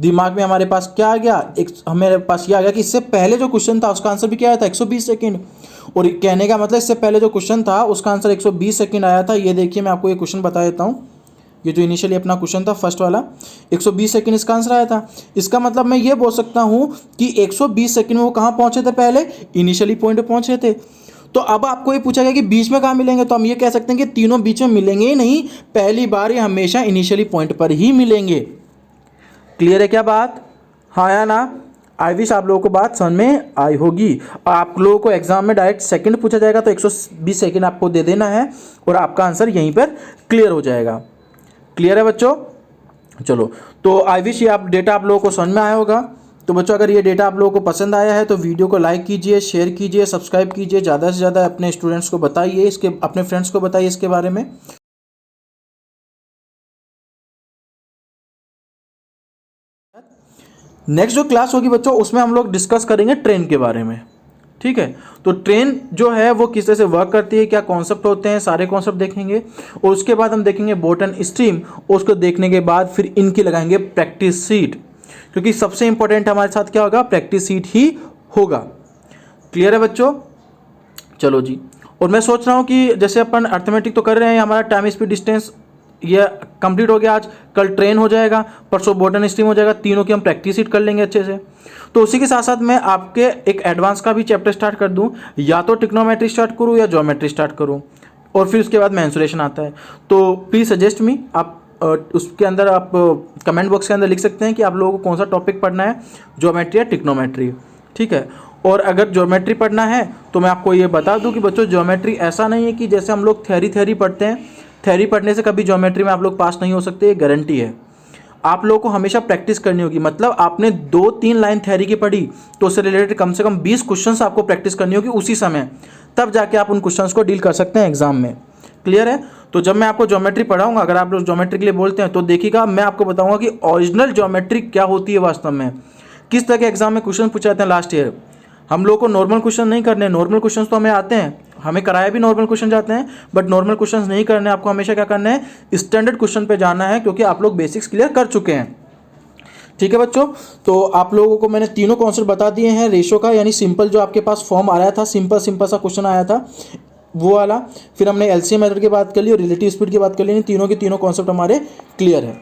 दिमाग में हमारे पास क्या आ गया, हमारे पास ये आ गया कि इससे पहले जो क्वेश्चन था उसका आंसर भी क्या आया था 120 सेकंड। और कहने का मतलब इससे पहले जो क्वेश्चन था उसका आंसर 120 सेकंड आया था। ये देखिए मैं आपको ये क्वेश्चन बता देता हूँ, ये जो इनिशियली अपना क्वेश्चन था फर्स्ट वाला 120 सेकंड इसका आंसर आया था। इसका मतलब मैं ये बोल सकता हूँ कि 120 सेकंड में वो कहाँ पहुँचे थे, पहले इनिशियली पॉइंट पर पहुँचे थे। तो अब आपको ये पूछा गया कि बीच में कहाँ मिलेंगे, तो हम ये कह सकते हैं कि तीनों बीच में मिलेंगे ही नहीं, पहली बार ये हमेशा इनिशियली पॉइंट पर ही मिलेंगे। क्लियर है क्या बात, हाँ या ना। आई विश आप लोगों को बात समझ में आई होगी। आप लोगों को एग्जाम में डायरेक्ट सेकंड पूछा जाएगा तो 120 सेकंड आपको दे देना है और आपका आंसर यहीं पर क्लियर हो जाएगा। क्लियर है बच्चों, चलो तो आई विश ये डेटा आप लोगों को समझ में आया होगा। तो बच्चों अगर ये डेटा आप लोगों को पसंद आया है तो वीडियो को लाइक कीजिए, शेयर कीजिए, सब्सक्राइब कीजिए, ज़्यादा से ज़्यादा अपने स्टूडेंट्स को बताइए, इसके अपने फ्रेंड्स को बताइए इसके बारे में। नेक्स्ट जो क्लास होगी बच्चों उसमें हम लोग डिस्कस करेंगे ट्रेन के बारे में, ठीक है। तो ट्रेन जो है वो किस तरह से वर्क करती है, क्या कॉन्सेप्ट होते हैं, सारे कॉन्सेप्ट देखेंगे। और उसके बाद हम देखेंगे बोट एंड स्ट्रीम, और उसको देखने के बाद फिर इनकी लगाएंगे प्रैक्टिस सीट, क्योंकि सबसे इंपॉर्टेंट हमारे साथ क्या होगा, प्रैक्टिस सीट ही होगा। क्लियर है बच्चों? चलो जी। और मैं सोच रहा हूँ कि जैसे अपन अर्थमेटिक तो कर रहे हैं, हमारा टाइम स्पीड डिस्टेंस ये कंप्लीट हो गया आज, कल ट्रेन हो जाएगा, परसों बोट एंड स्ट्रीम हो जाएगा, तीनों की हम प्रैक्टिस सीट कर लेंगे अच्छे से। तो उसी के साथ साथ मैं आपके एक एडवांस का भी चैप्टर स्टार्ट कर दूं, या तो ट्रिग्नोमेट्री स्टार्ट करूं या ज्योमेट्री स्टार्ट करूं, और फिर उसके बाद मेंसुरेशन आता है। तो प्लीज़ सजेस्ट मी, आप उसके अंदर आप कमेंट बॉक्स के अंदर लिख सकते हैं कि आप लोगों को कौन सा टॉपिक पढ़ना है, ज्योमेट्री या ट्रिग्नोमेट्री, ठीक है। और अगर ज्योमेट्री पढ़ना है तो मैं आपको ये बता दूं कि बच्चों ज्योमेट्री ऐसा नहीं है कि जैसे हम लोग थ्योरी पढ़ते हैं, थ्योरी पढ़ने से कभी ज्योमेट्री में आप लोग पास नहीं हो सकते, ये गारंटी है। आप लोगों को हमेशा प्रैक्टिस करनी होगी, मतलब आपने 2-3 लाइन थ्योरी की पढ़ी तो उससे रिलेटेड कम से कम 20 क्वेश्चंस आपको प्रैक्टिस करनी होगी उसी समय, तब जाके आप उन क्वेश्चंस को डील कर सकते हैं एग्जाम में। क्लियर है? तो जब मैं आपको ज्योमेट्री पढ़ाऊंगा, अगर आप लोग ज्योमेट्री के लिए बोलते हैं तो देखिएगा मैं आपको बताऊंगा कि ओरिजिनल ज्योमेट्री क्या होती है वास्तव में, किस तरह के एग्जाम में क्वेश्चन पूछे जाते हैं। लास्ट ईयर हम लोग को नॉर्मल क्वेश्चन नहीं करने, नॉर्मल क्वेश्चन तो हमें आते हैं, हमें कराया भी नॉर्मल क्वेश्चन जाते हैं, बट नॉर्मल क्वेश्चंस नहीं करने, आपको हमेशा क्या करना है, स्टैंडर्ड क्वेश्चन पे जाना है, क्योंकि आप लोग बेसिक्स क्लियर कर चुके हैं। ठीक है बच्चों, तो आप लोगों को मैंने तीनों कॉन्सेप्ट बता दिए हैं। रेशो का यानी सिंपल जो आपके पास फॉर्म आ रहा था, सिंपल सा क्वेश्चन आया था वो वाला, फिर हमने एलसीएम मेथड की बात कर ली और रिलेटिव स्पीड की बात कर ली। तीनों के तीनों कॉन्सेप्ट हमारे क्लियर है।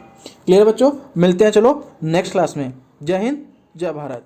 क्लियर बच्चों? मिलते हैं चलो नेक्स्ट क्लास में। जय हिंद, जय भारत।